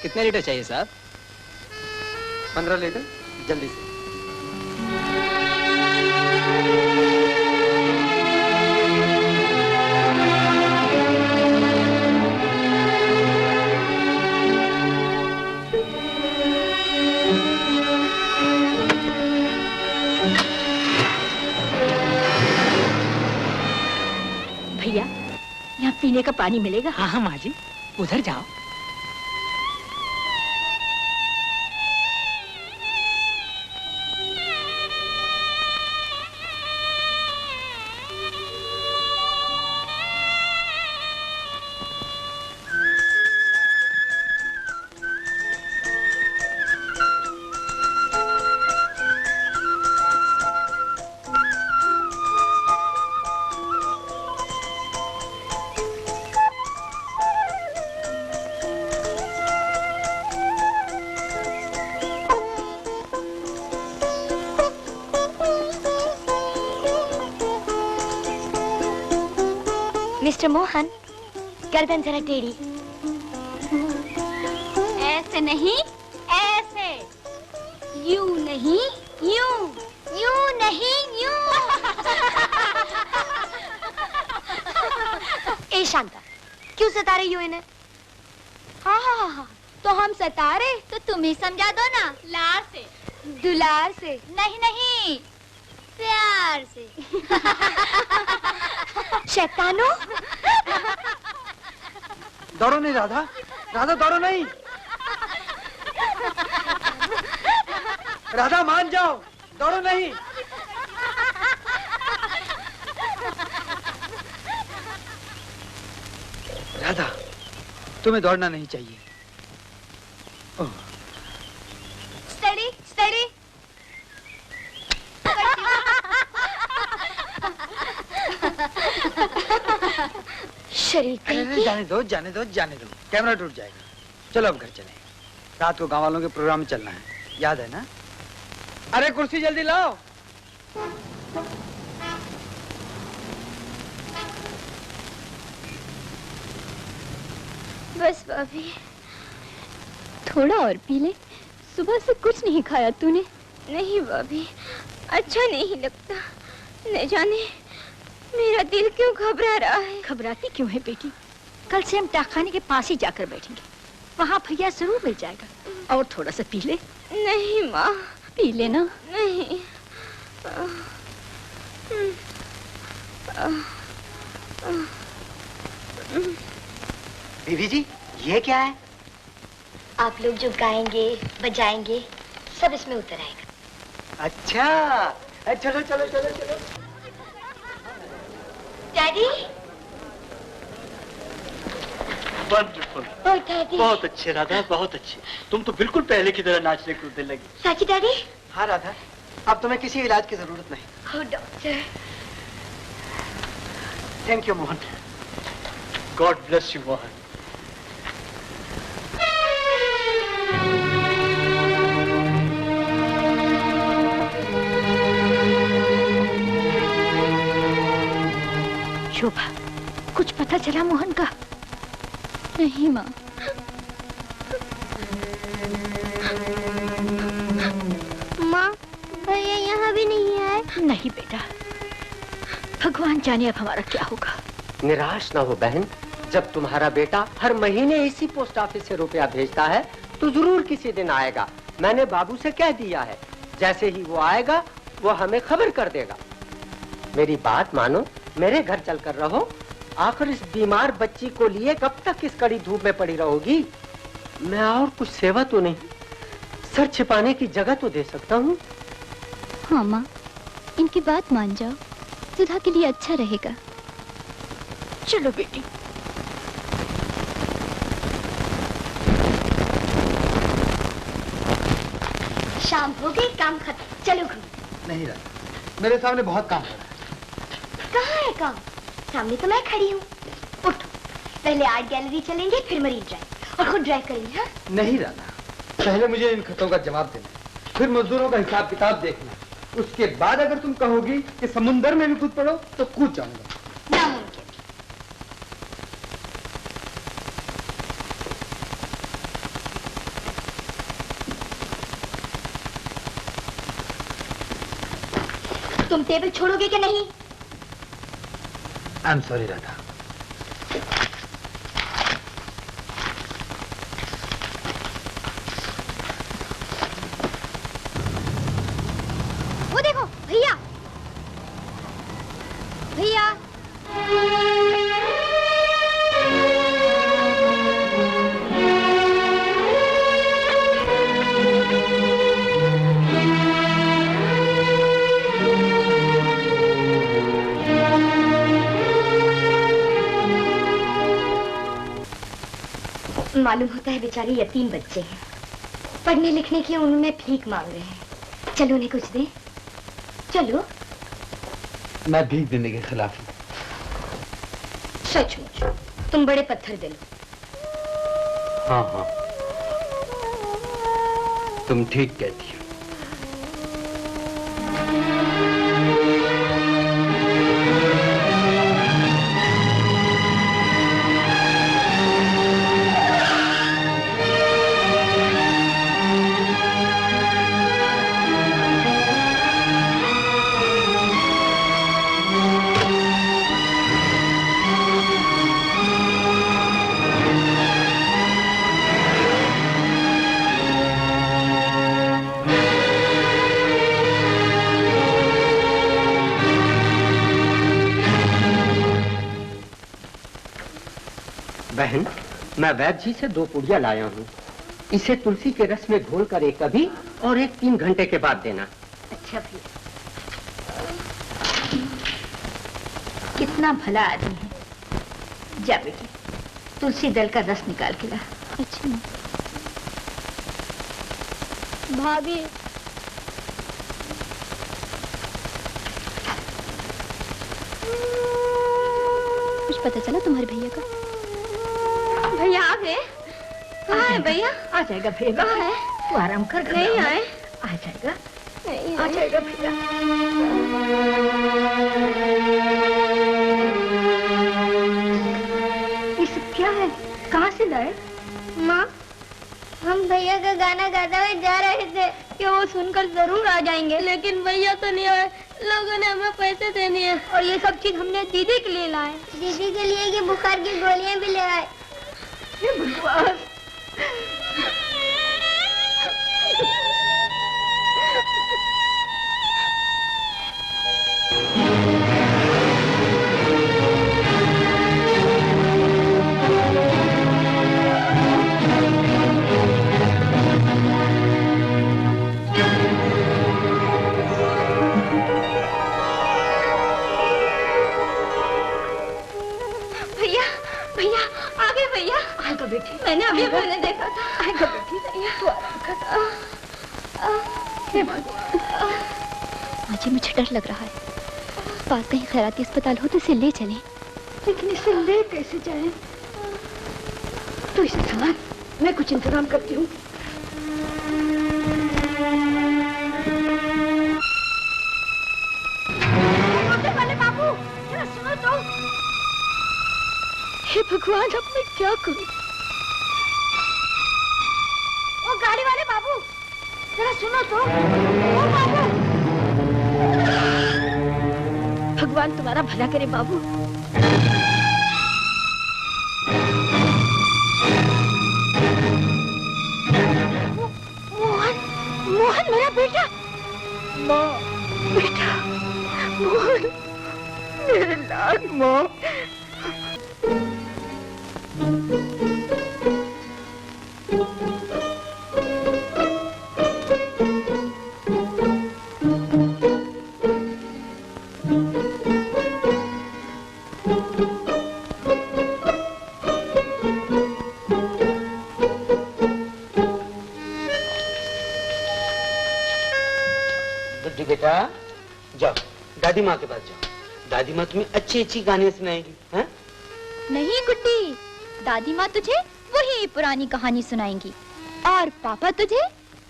कितने लीटर चाहिए साहब? 15 लीटर, जल्दी से। भैया, यहाँ पीने का पानी मिलेगा? हाँ हाँ माँ जी, उधर जाओ। मिस्टर मोहन, गर्दन जरा टेढ़ी। ऐसे नहीं, ऐसे। यूं नहीं, यूं। यूं नहीं, यूं। ए शांता, क्यों सता रही हो इन्हें? हाँ हाँ हाँ हाँ, तो हम सता रहे तो तुम ही समझा दो ना। लार से, दुलार से। नहीं नहीं, प्यार से। शैतानो। दौड़ो नहीं राधा, राधा दौड़ो नहीं। राधा मान जाओ, दौड़ो नहीं। राधा, तुम्हें दौड़ना नहीं चाहिए। Study study. शरीक अरे जाने दो, जाने दो, जाने दो, कैमरा टूट जाएगा। चलो अब घर चलें। रात को गांव वालों के प्रोग्राम में चलना है, याद है ना? अरे कुर्सी जल्दी लाओ। बस भाभी, थोड़ा और पी ले। सुबह से कुछ नहीं खाया तूने। नहीं भाभी, अच्छा नहीं लगता। न जाने मेरा दिल क्यों घबरा रहा है। घबराती क्यों है बेटी? कल से हम टाखाने के पास ही जाकर बैठेंगे, वहाँ भैया जरूर मिल जाएगा। और थोड़ा सा पी ले। नहीं माँ, पी लेना। नहीं। बीवी जी, ये क्या है? आप लोग जो गाएंगे बजाएंगे सब इसमें उतर आएगा। अच्छा, चलो चलो चलो चलो। डैडी। Wonderful, daddy. बहुत अच्छे राधा, बहुत अच्छे। तुम तो बिल्कुल पहले की तरह नाचने कूदने लगी। सच डैडी? हाँ राधा, अब तुम्हें किसी इलाज की जरूरत नहीं। Oh doctor. Thank you Mohan. God bless you Mohan. Shobha, कुछ पता चला मोहन का? नहीं माँ। माँ, भैया यहाँ भी नहीं है। नहीं बेटा, भगवान जाने अब हमारा क्या होगा। निराश ना हो बहन, जब तुम्हारा बेटा हर महीने इसी पोस्ट ऑफिस से रुपया भेजता है तो जरूर किसी दिन आएगा। मैंने बाबू से कह दिया है, जैसे ही वो आएगा वो हमें खबर कर देगा। मेरी बात मानो, मेरे घर चलकर रहो। आखिर इस बीमार बच्ची को लिए कब तक इस कड़ी धूप में पड़ी रहोगी? मैं और कुछ सेवा तो नहीं, सर छिपाने की जगह तो दे सकता हूँ। हाँ माँ, इनकी बात मान जाओ, सुधा के लिए अच्छा रहेगा। चलो बेटी। शाम हो गई, काम खत्म, चलो घूम। नहीं राधा, मेरे सामने बहुत काम पड़ा है। कहाँ है काम? सामने तो मैं खड़ी हूँ। उठो, पहले आर्ट गैलरी चलेंगे, फिर मरीन ड्राइव, और खुद ड्राइव करेंगे। हाँ? नहीं राधा, पहले मुझे इन खतों का जवाब देना, फिर मजदूरों का हिसाब किताब देखना, उसके बाद अगर तुम कहोगी कि समुंदर में भी कूद पड़ो तो कूद जाऊंगा। नामुमकिन। तुम टेबल छोड़ोगे कि नहीं? I am sorry Radha. वो देखो भैया, भैया। मालूम होता है बेचारे यतीम बच्चे हैं, पढ़ने लिखने की उनमें भीख मांग रहे हैं। चलो उन्हें कुछ दे। चलो। मैं भीख देने के खिलाफ हूँ। सचमुच तुम बड़े पत्थर दिल हो। हाँ हाँ, तुम ठीक कहती हो। बहन, मैं वैद्य जी से 2 पुड़िया लाया हूँ। इसे तुलसी के रस में घोलकर एक अभी और एक 3 घंटे के बाद देना। अच्छा भैया, कितना भला आदमी है। जा बेटी, तुलसी दल का रस निकाल के ला। अच्छा भाभी, कुछ पता चला तुम्हारे भैया का? भैया आ गए? कहाँ है भैया? आ जाएगा भैया। कहाँ है? तू आराम कर। नहीं आए? आ जाएगा। नहीं आ जाएगा भैया। ये सब क्या है? कहाँ से लाए? माँ, हम भैया का गाना गाते हुए जा रहे थे कि वो सुनकर जरूर आ जाएंगे, लेकिन भैया तो नहीं आए। लोगों ने हमें पैसे देने हैं और ये सब चीज हमने दीदी के लिए लाए। दीदी के लिए ये बुखार की गोलियां भी ले आए। भगवान, आएगा बेटी। मैंने अभी मैंने देखा था। आएगा बेटी, तू आराम कर। मुझे डर लग रहा है। पास कहीं खैराती अस्पताल हो तो इसे ले चलें। लेकिन इसे ले कैसे जाएं? तू इसे संभाल, मैं कुछ इंतजाम करती हूँ। बाबू, जरा सुनो तो। हे भगवान, अब मैं क्या करूं? ओ गाड़ी वाले बाबू, जरा सुनो तो। ओ बाबू, भगवान तुम्हारा भला करे बाबू। मोहन, मोहन मेरा बेटा। माँ, बेटा, मोहन, मेरे लाल माँ। जाओ दादी माँ के पास जाओ, दादी माँ तुम्हें अच्छी अच्छी कहानियां सुनाएगी। हैं? नहीं गुड्डी, दादी माँ तुझे वही पुरानी कहानी सुनाएंगी और पापा तुझे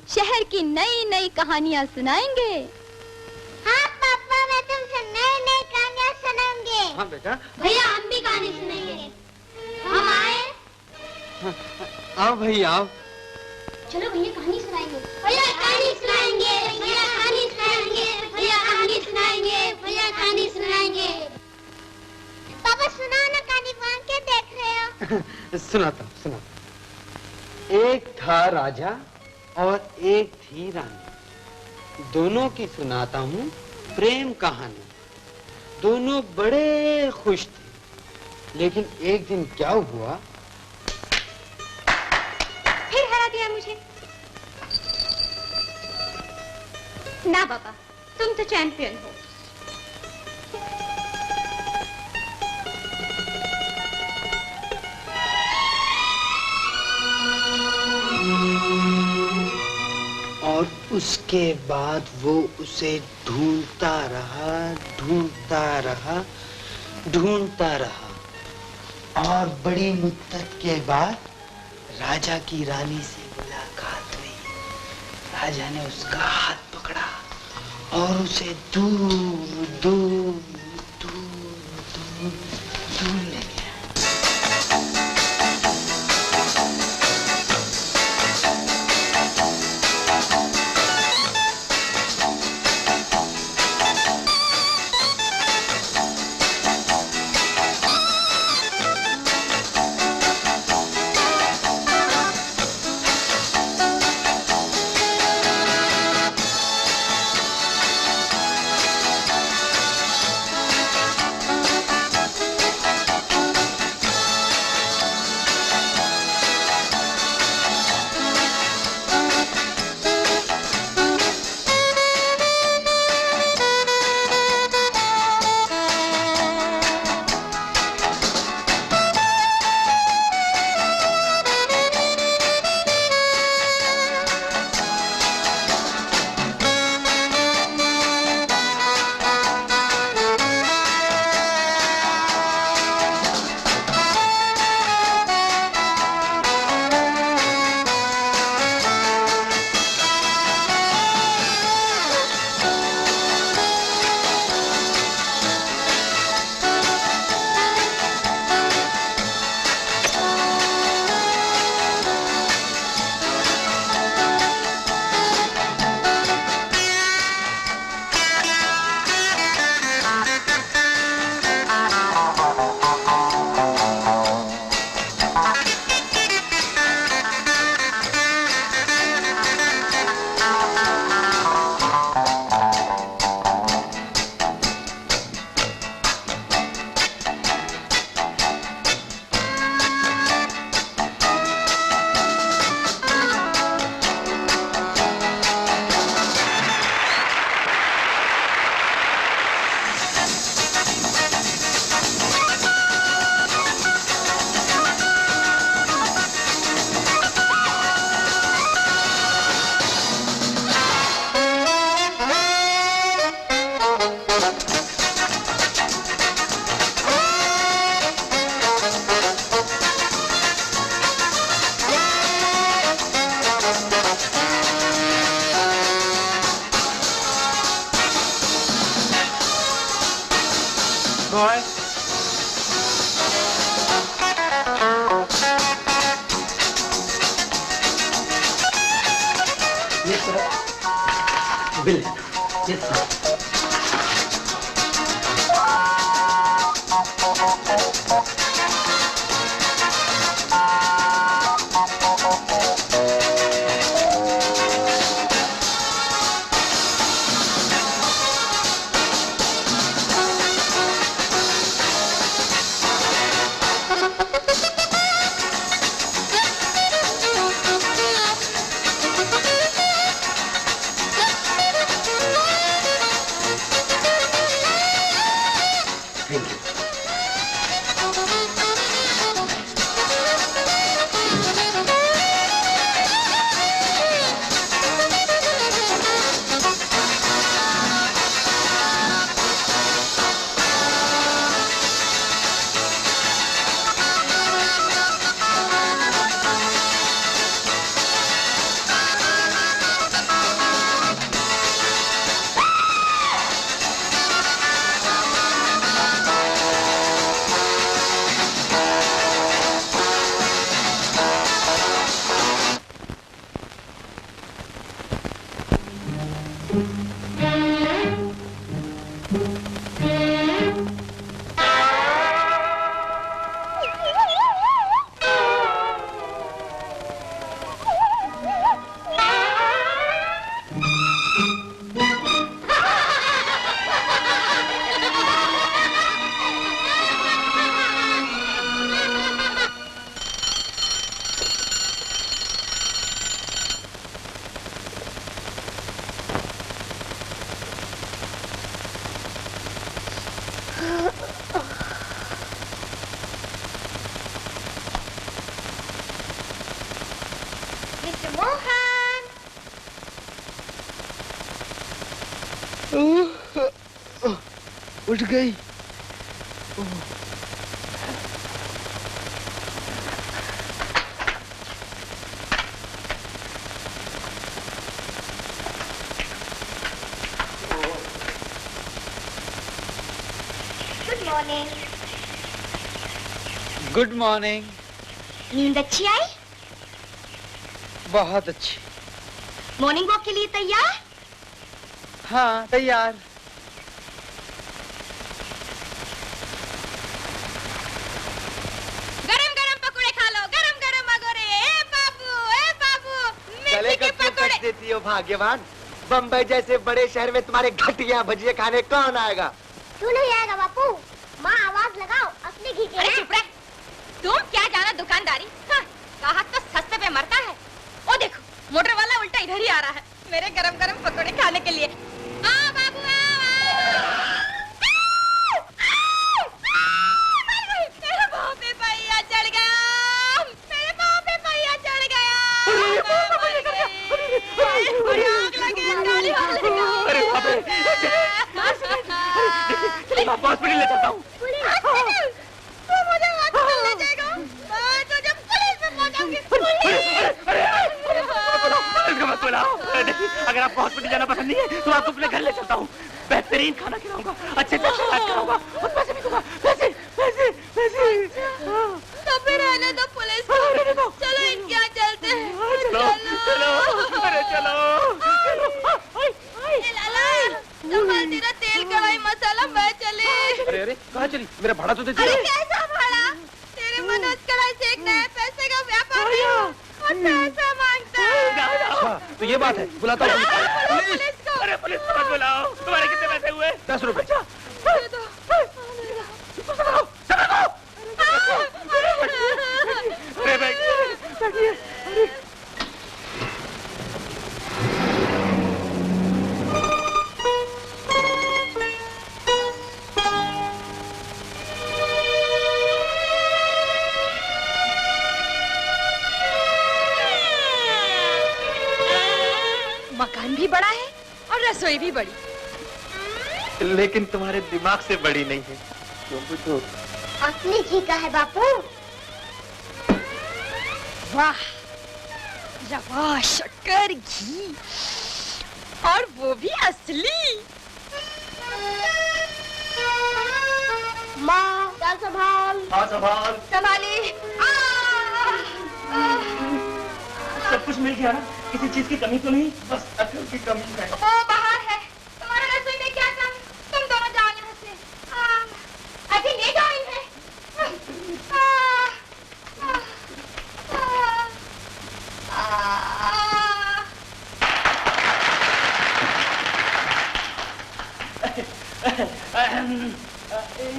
शहर की नई नई कहानियाँ सुनाएंगे। हाँ पापा, मैं तुमसे नई नई कहानियाँ सुनाऊंगी। हाँ बेटा। भैया हम भी कहानी सुनाएंगे। हम आए? आओ भाई आओ। चलो भैया कहानी सुनाएंगे। भैया कहानी सुनाएंगे। भैया कहानी सुनाएंगे। भैया कहानी सुनाएंगे। भैया कहानी सुनाएंगे। पापा सुनाओ ना कहानी, वहाँ क्या देख रहे हो? सुनाता हूँ सुनाता हूँ। एक था राजा और एक थी रानी, दोनों की सुनाता हूँ प्रेम कहानी। दोनों बड़े खुश थे, लेकिन एक दिन क्या हुआ? फिर हरा दिया मुझे। ना बाबा, तुम तो चैंपियन हो। और उसके बाद वो उसे ढूंढता रहा, ढूंढता रहा, ढूंढता रहा और बड़ी मुद्दत के बाद राजा की रानी से मुलाकात हुई। राजा ने उसका हाथ पकड़ा और उसे दूर दूर दूर दूर दूर ले गया। Boy. ये तो बिल है। ये उठ गई। Good morning. Good morning. नींद अच्छी आई? बहुत अच्छी। मॉर्निंग वॉक के लिए तैयार? हाँ तैयार। गरम गरम पकोड़े खा लो, गरम गरम मगोरे। ए बाबू गले मिर्ची के का क्यों पकोड़े। कट देती हो भाग्यवान? बम्बई जैसे बड़े शहर में तुम्हारे घटिया भजिए खाने कौन आएगा? क्यों नहीं आएगा बापू? माँ आवाज लगाओ, असली घी के अरे हैं। चुप रह। तुम क्या जाना दुकानदारी? हाँ, ग्राहक तो सस्ते पे मरता है। ओ देखो, मोटर वाला उल्टा इधर ही आ रहा है मेरे गरम गरम पकोड़े खाने के लिए। आ बाबू मेरे पाँव पे पहिया चढ़ गया, मेरे पाँव पे पहिया चढ़ गया। अरे आग लगी गाड़ी वाले को। अरे बाप रे! चलिए मैं आपको हॉस्पिटल ले चलता हूँ। तू मुझे हॉस्पिटल ले जाएगा? मैं तुझे पुलिस में पहुंचाऊंगी। इसका मत बुलाओ। देखिए, अगर आपको हॉस्पिटल जाना पसंद नहीं है तो आपको अपने घर ले चलता हूँ। बेहतरीन खाना खिलाऊंगा, अच्छे से अच्छा इलाज कराऊंगा और पैसे भी दूंगा। पैसे पैसे पैसे। तो फिर रहने दो पुलिस को। चलो इनके यहाँ चलते हैं। चलो चलो, अरे चलो ए लाला, संभाल तेरा तेल कढ़ाई मसाला मैं चली। अरे अरे कहाँ चली? मेरा भाड़ा तो दे दिया। अरे कैसा भाड़ा? तेरे मनोज कढ़ाई सेकना है, पैसे का व्यापार है और पैसा मांगता है। अच्छा तो ये बात है, बुलाता हूँ पुलिस को। अरे पुलिस को मत बुलाओ। तुम्हारे कितने पैसे हुए? 10 रुपए। अरे बैठिए। मकान भी बड़ा है और रसोई भी बड़ी। लेकिन तुम्हारे दिमाग से बड़ी नहीं है। क्यों पूछो? असली घी का है बापू। वाह, रवा शक्कर घी और वो भी असली। माँ क्या संभाल? हाँ संभाल। संभाली। सब कुछ मिल गया ना? किसी चीज की कमी तो नहीं? बस अकल की कमी है। वो बाहर है। तुम्हारे रसोई में क्या काम? तुम दोनों जाओ यहाँ से। अभी ले जाओ इन्हें।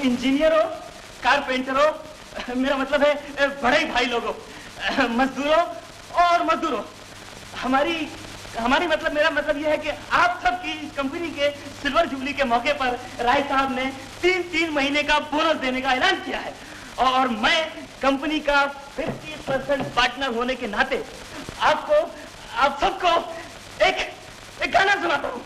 इंजीनियर हो, कारपेंटर हो, मेरा मतलब है बड़े भाई लोग हो, मजदूरों और मजदूरों। हमारी मतलब मेरा मतलब यह है कि आप सबकी इस कंपनी के सिल्वर जुबली के मौके पर राय साहब ने 3 महीने का बोनस देने का ऐलान किया है और मैं कंपनी का 50% पार्टनर होने के नाते आप सबको एक गाना सुनाता हूँ।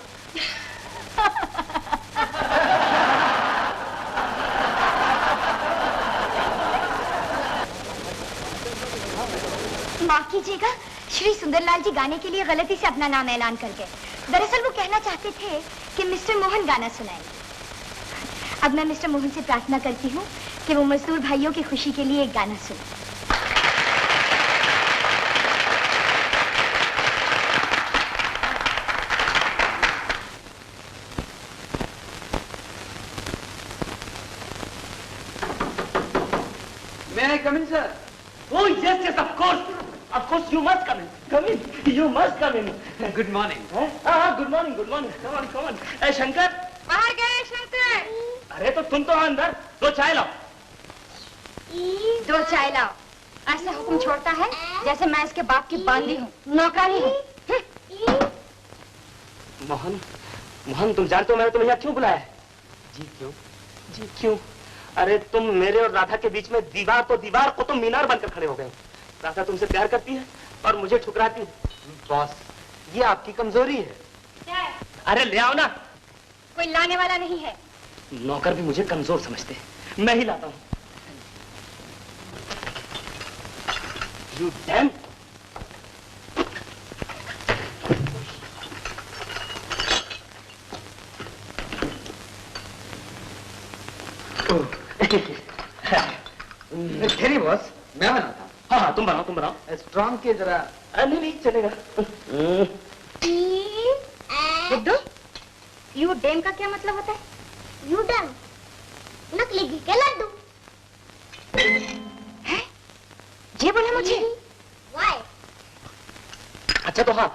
माफ कीजिएगा, श्री सुंदरलाल जी गाने के लिए गलती से अपना नाम ऐलान कर गए। दरअसल वो कहना चाहते थे कि मिस्टर मोहन गाना सुनाएंगे। अब मैं मिस्टर मोहन से प्रार्थना करती हूँ कि वो मजदूर भाइयों की खुशी के लिए एक गाना सुनाएं। May I come in, sir? Oh yes, of course you must come in. You must come in. Good morning. Good morning. Come on. Shankar बाहर गए शंकर। अरे तो तुम तो अंदर, 2 चाय लाओ। 2 चाय लाओ। ऐसा हुक्म छोड़ता है जैसे मैं इसके बाप की बांदी हूँ, नौकरानी हूँ। मोहन तुम जानते हो मैंने तुम्हें यहाँ क्यों बुलाया है? जी क्यों? अरे तुम मेरे और राधा के बीच में दीवार तो दीवार को तुम मीनार बनकर खड़े हो गए। राधा तुमसे प्यार करती है और मुझे ठुकराती है। बॉस, ये आपकी कमजोरी है। अरे ले आओ ना। कोई लाने वाला नहीं है। नौकर भी मुझे कमजोर समझते हैं, मैं ही लाता हूँ। You damn! तेरी बॉस, मैं बनाता हूँ। हाँ हाँ, तुम बनाओ। स्ट्रॉन्ग के जरा। नहीं चलेगा। गुड्डू, यू डेम का क्या मतलब होता है? यू डन नकली घी के लड्डू। है? ये बोला मुझे? वाई? अच्छा तो हाँ,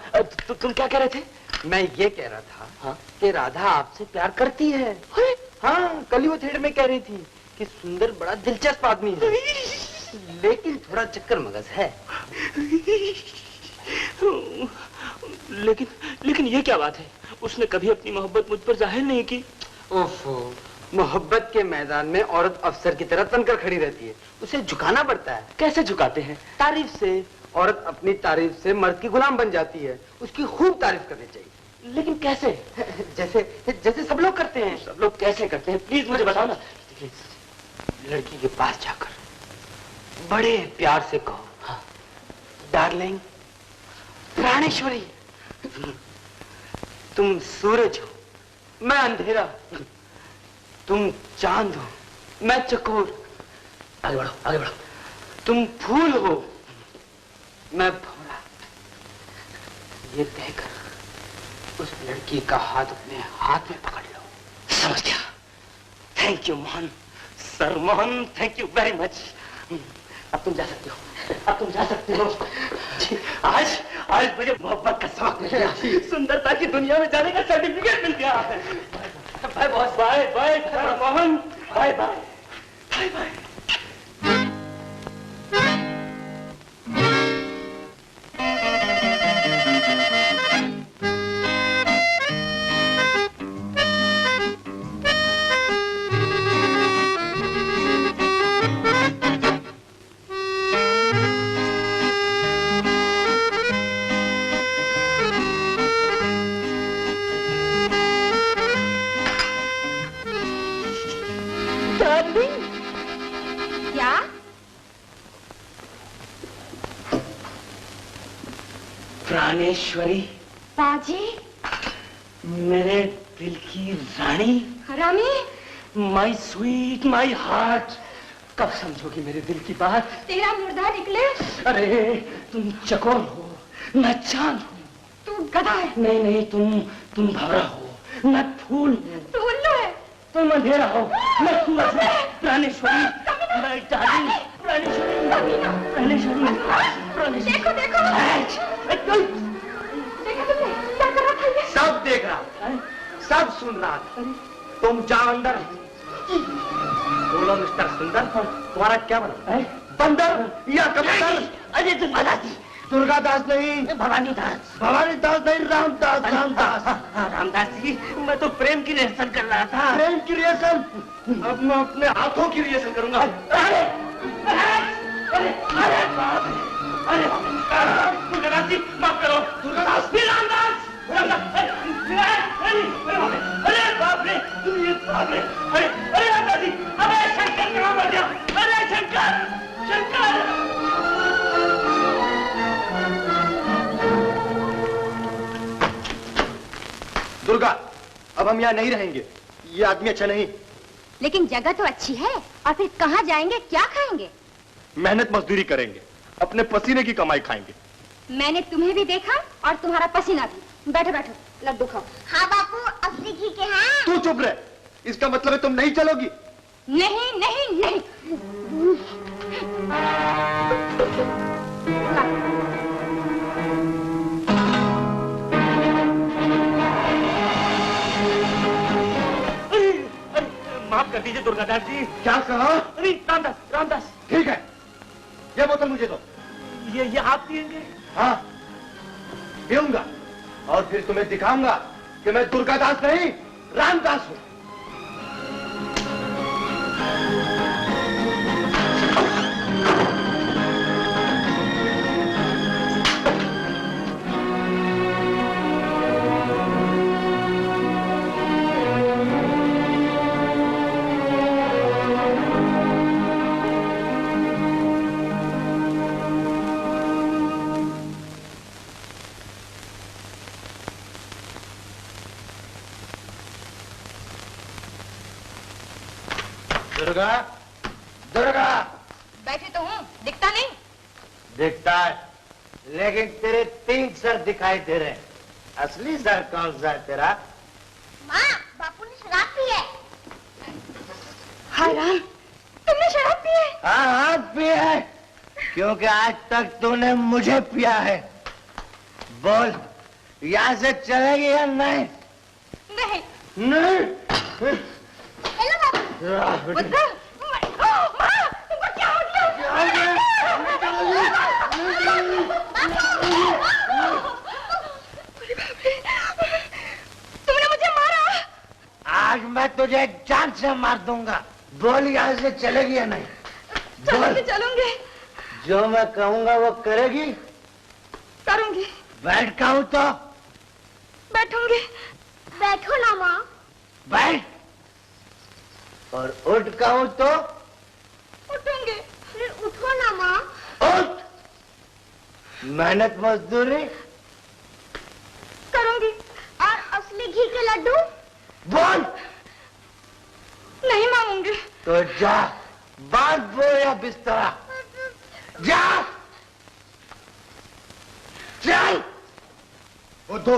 तुम क्या कह रहे थे? मैं ये कह रहा था कि राधा आपसे प्यार करती है। हाँ, कल ही वो थिएटर में कह रही थी कि सुंदर बड़ा दिलचस्प आदमी है, लेकिन थोड़ा चक्कर मगज है। लेकिन ये क्या बात है? उसने कभी अपनी मोहब्बत मुझ पर जाहिर नहीं की। ओफो, मोहब्बत के मैदान में औरत अफसर की तरह तनकर खड़ी रहती है, उसे झुकाना पड़ता है। कैसे झुकाते हैं? तारीफ से। औरत अपनी तारीफ से मर्द की गुलाम बन जाती है, उसकी खूब तारीफ करनी चाहिए। लेकिन कैसे? जैसे सब लोग करते हैं। सब लोग कैसे करते हैं? प्लीज मुझे बताओ ना। लड़की के पास जाकर बड़े प्यार से कहो, डार्लिंग, प्राणेश्वरी, तुम सूरज हो, मैं अंधेरा, तुम चांद हो, मैं चकोर। आगे बढ़ो, आगे बढ़ो। तुम फूल हो, मैं भौरा। ये कहकर उस लड़की का हाथ अपने हाथ में पकड़ लो। समझ गया। Thank you Mohan, sir Mohan, thank you very much. अब तुम जा सकते हो, अब तुम जा सकते हो। आज मुझे मोहब्बत का सबक मिल गया, सुंदरता की दुनिया में जाने का सर्टिफिकेट मिल गया। Bye boss, bye bye sir Mohan, bye bye bye bye. क्या? प्राणेश्वरी, बाजी, मेरे दिल की रानी, हरामी, माई स्वीट, माई हार्ट, कब समझोगी मेरे दिल की बात? तेरा मुर्दा निकले। अरे तुम चकोर हो, मैं चांद हूँ। तू गधा है। नहीं, तुम भंवरा हो, मैं फूल हूँ। तू उल्लू है। तुम अंधेरा हो, मैं सूरज हूँ। प्राणेश्वरी, मैं डार्लिंग, प्राणेश्वरी, प्राणेश्वरी। देखो देखो, देखा तुमने क्या कर रहा था ये? सब देख रहा, सब सुन रहा था। तुम जाओ अंदर। बोलो मिस्टर सुंदर, तुम्हारा क्या बना? बंदर या कबूतर? अरे तुम दादाजी, दुर्गादास नहीं, भवानी दास। भवानी दास नहीं, रामदास, रामदास। रामदास जी, मैं तो प्रेम की रिहर्सल कर रहा था। प्रेम की रिहर्सल? अब मैं अपने हाथों की रिहर्सल करूंगा। अरे दुर्गादास जी, माफ करो। दुर्गादास, रामदास, अरे बाप रे, तुम ये बाप रे, अरे रामदास जी, अरे शंकर कहाँ मर गया? अरे शंकर, शंकर। दुर्गा, अब हम यहाँ नहीं रहेंगे, ये आदमी अच्छा नहीं। लेकिन जगह तो अच्छी है, और फिर कहाँ जाएंगे, क्या खाएंगे? मेहनत मजदूरी करेंगे, अपने पसीने की कमाई खाएंगे। मैंने तुम्हें भी देखा और तुम्हारा पसीना भी। बैठो बैठो, लड्डू खाओ। हाँ बापू, असली घी के हैं। तू चुप रहे, इसका मतलब है तुम नहीं चलोगी। नहीं नहीं नहीं। माफ कर दीजिए दुर्गादास जी। क्या कहा? अरे रामदास, रामदास। ठीक है, ये बोतल मुझे दो। ये आप पिएंगे? हाँ, पीऊंगा, और फिर तुम्हें दिखाऊंगा कि मैं दुर्गादास नहीं, रामदास हूँ। दुर्गा, दुर्गा। बैठे तो हूँ, दिखता नहीं? दिखता है, लेकिन तेरे 3 सर दिखाई दे रहे हैं। असली सर कौन सा है तेरा? माँ, बापू ने शराब पी है। हाय राम, तुमने शराब पी है? हाँ हाँ पिया है, क्योंकि आज तक तूने मुझे पिया है। बोल, यहाँ से चलेगी या नहीं? नहीं। नहीं। हेलो बापू। बुद्धू, माँ, तुमको क्या हो गया? तुमने मुझे मारा? आज मैं तुझे जान से मार दूंगा। बोल, यहाँ से चलेगी या नहीं? चलूंगी, चलूंगी। जो मैं कहूँगा वो करेगी? करूंगी। बैठ कहूँ तो? बैठूंगी। बैठो ना माँ। बैठ। और उठ कहूँ तो? उठूंगी। उठो ना माँ। उठ। मेहनत मजदूरी करूंगी। और असली घी के लड्डू? बोल। नहीं मांगूंगी। तो जा, बांध वो या बिस्तरा। जा। चल। उठो,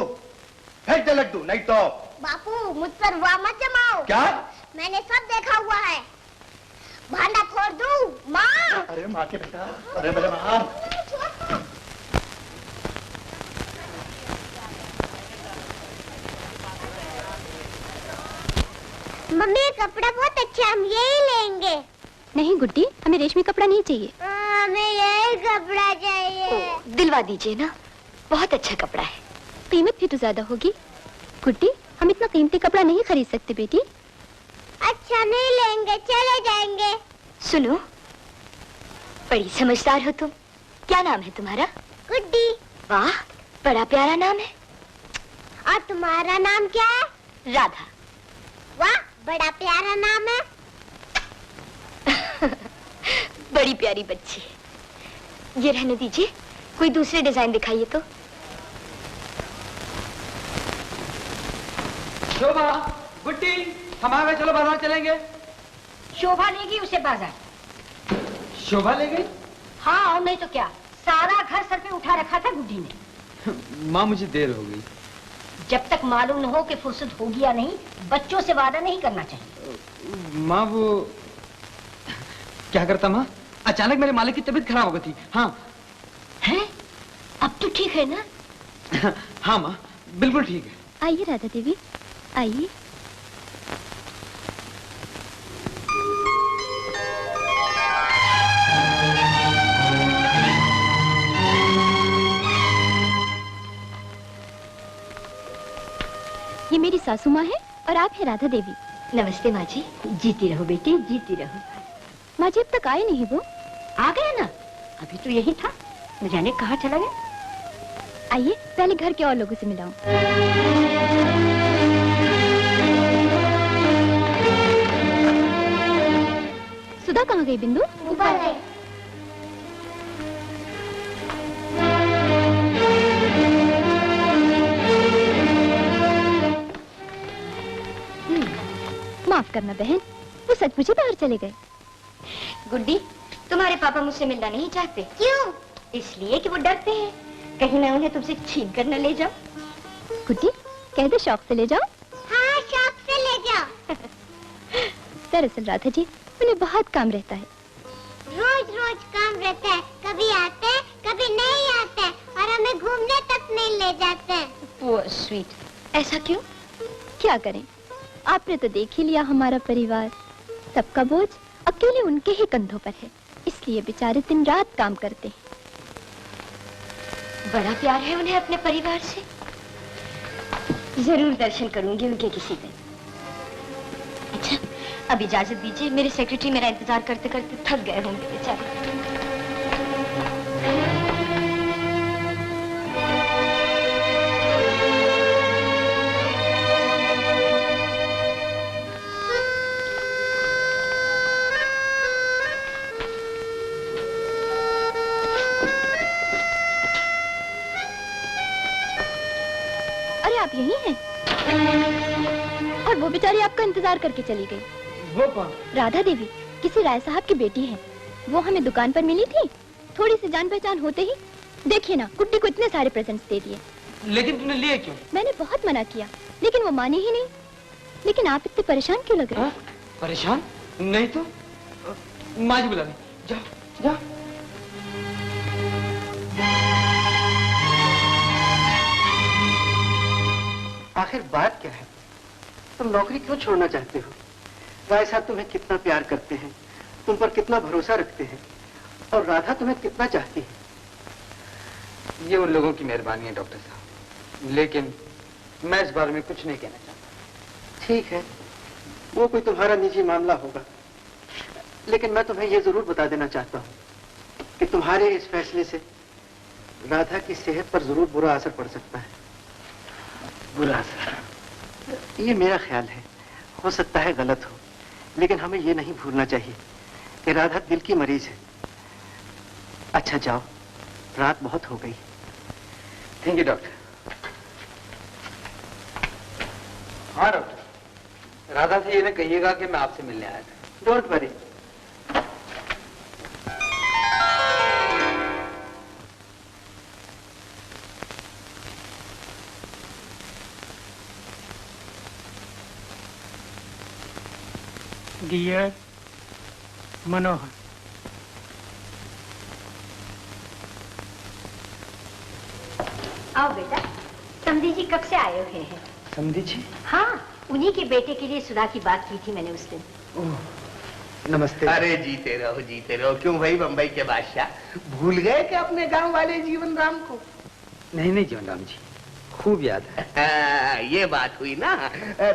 फेंक दे लड्डू, नहीं तो। बापू, मुझ पर वाह मत जमाओ। क्या? मैंने सब देखा हुआ है। भांडा फोड़ दूं? माँ। अरे माँ के बेटा, अरे मेरे माँ। मम्मी, कपड़ा बहुत अच्छा, हम यही लेंगे। नहीं गुड्डी, हमें रेशमी कपड़ा नहीं चाहिए। हमें यही कपड़ा चाहिए। दिलवा दीजिए ना, बहुत अच्छा कपड़ा है। कीमत भी तो ज्यादा होगी। गुड्डी, हम इतना कीमती कपड़ा नहीं खरीद सकते बेटी। अच्छा नहीं लेंगे, चले जाएंगे। सुनो, बड़ी समझदार हो तुम। क्या नाम है तुम्हारा? गुड्डी। वाह, बड़ा प्यारा नाम है। और तुम्हारा नाम क्या है? राधा। वाह, बड़ा प्यारा नाम है। बड़ी प्यारी बच्ची है। ये रहने दीजिए, कोई दूसरे डिजाइन दिखाइए तो। शोभा, गुड्डी, हम आ गए, चलो बाजार चलेंगे। शोभा ले गई उसे बाजार। शोभा ले गई? हाँ, और नहीं तो क्या, सारा घर सर पे उठा रखा था गुड्डी ने। माँ, मुझे देर हो गई। जब तक मालूम न हो कि फुर्सत होगी या नहीं, बच्चों से वादा नहीं करना चाहिए। माँ, वो क्या करता माँ, अचानक मेरे मालिक की तबीयत खराब हो गई थी। हाँ। हैं? अब तो ठीक है ना? हाँ माँ, बिल्कुल ठीक है। आइए राधा देवी, आइए। ये मेरी सासू माँ है और आप है राधा देवी। नमस्ते माँ जी। जीती रहो बेटी, जीती रहो। माँ जी अब तक आए नहीं वो? आ गया ना, अभी तो यही था, न जाने कहाँ चला गया। आइए पहले घर के और लोगों से मिलाऊं। सुधा कहाँ गई बिंदु? ऊपर है। माफ करना बहन, वो सचमुच ही बाहर चले गए। गुड्डी, तुम्हारे पापा मुझसे मिलना नहीं चाहते। क्यों? इसलिए कि वो डरते हैं कहीं मैं उन्हें तुमसे छीन कर न ले जाऊं। गुड्डी, कह दे शौक से ले जाओ। हाँ, शौक से ले जाओ। दरअसल राधा जी, उन्हें बहुत काम रहता है। रोज रोज काम रहता है, कभी आते हैं, कभी नहीं आते हैं, और हमें घूमने तक नहीं ले जाते हैं। Poor sweet। ऐसा क्यों? क्या करें, आपने तो देख ही लिया हमारा परिवार। सबका बोझ अकेले उनके ही कंधों पर है, इसलिए बेचारे दिन रात काम करते हैं। बड़ा प्यार है उन्हें अपने परिवार से। जरूर दर्शन करूंगी उनके किसी दिन। अच्छा, अब इजाजत दीजिए, मेरे सेक्रेटरी मेरा इंतजार करते करते थक गए होंगे बेचारे। अरे आप यहीं हैं? और वो बेचारी आपका इंतजार करके चली गई। वो कौन? राधा देवी, किसी राय साहब की बेटी है। वो हमें दुकान पर मिली थी, थोड़ी सी जान पहचान होते ही देखिए ना, गुड्डी को इतने सारे प्रेजेंट्स दे दिए। लेकिन तुमने लिए क्यों? मैंने बहुत मना किया, लेकिन वो माने ही नहीं। लेकिन आप इतने परेशान क्यों लग रहे हैं? परेशान? नहीं तो माँ जी बुला ले। जाओ जाओ। आखिर बात क्या है? तुम नौकरी क्यों छोड़ना चाहते हो? राय साहब तुम्हें कितना प्यार करते हैं, तुम पर कितना भरोसा रखते हैं, और राधा तुम्हें कितना चाहती है। ये उन लोगों की मेहरबानी है डॉक्टर साहब, लेकिन मैं इस बारे में कुछ नहीं कहना चाहता। ठीक है, वो कोई तुम्हारा निजी मामला होगा, लेकिन मैं तुम्हें ये जरूर बता देना चाहता हूँ कि तुम्हारे इस फैसले से राधा की सेहत पर जरूर बुरा असर पड़ सकता है। बुरा असर? ये मेरा ख्याल है, हो सकता है गलत हो, लेकिन हमें ये नहीं भूलना चाहिए कि राधा दिल की मरीज है। अच्छा जाओ, रात बहुत हो गई। Thank you doctor. हाँ डॉक्टर, राधा से ये ना कहिएगा कि मैं आपसे मिलने आया था। Don't worry. डियर मनोहर, आओ बेटा। समधी जी कब से आए हुए हैं? समधी जी? हाँ, उन्हीं के बेटे के लिए सुधा की बात की थी मैंने उस दिन। नमस्ते। अरे जीते रहो। क्यों भाई बंबई के बादशाह, भूल गए कि अपने गांव वाले जीवन राम को? नहीं जीवन राम जी, खूब याद है। ये बात हुई ना।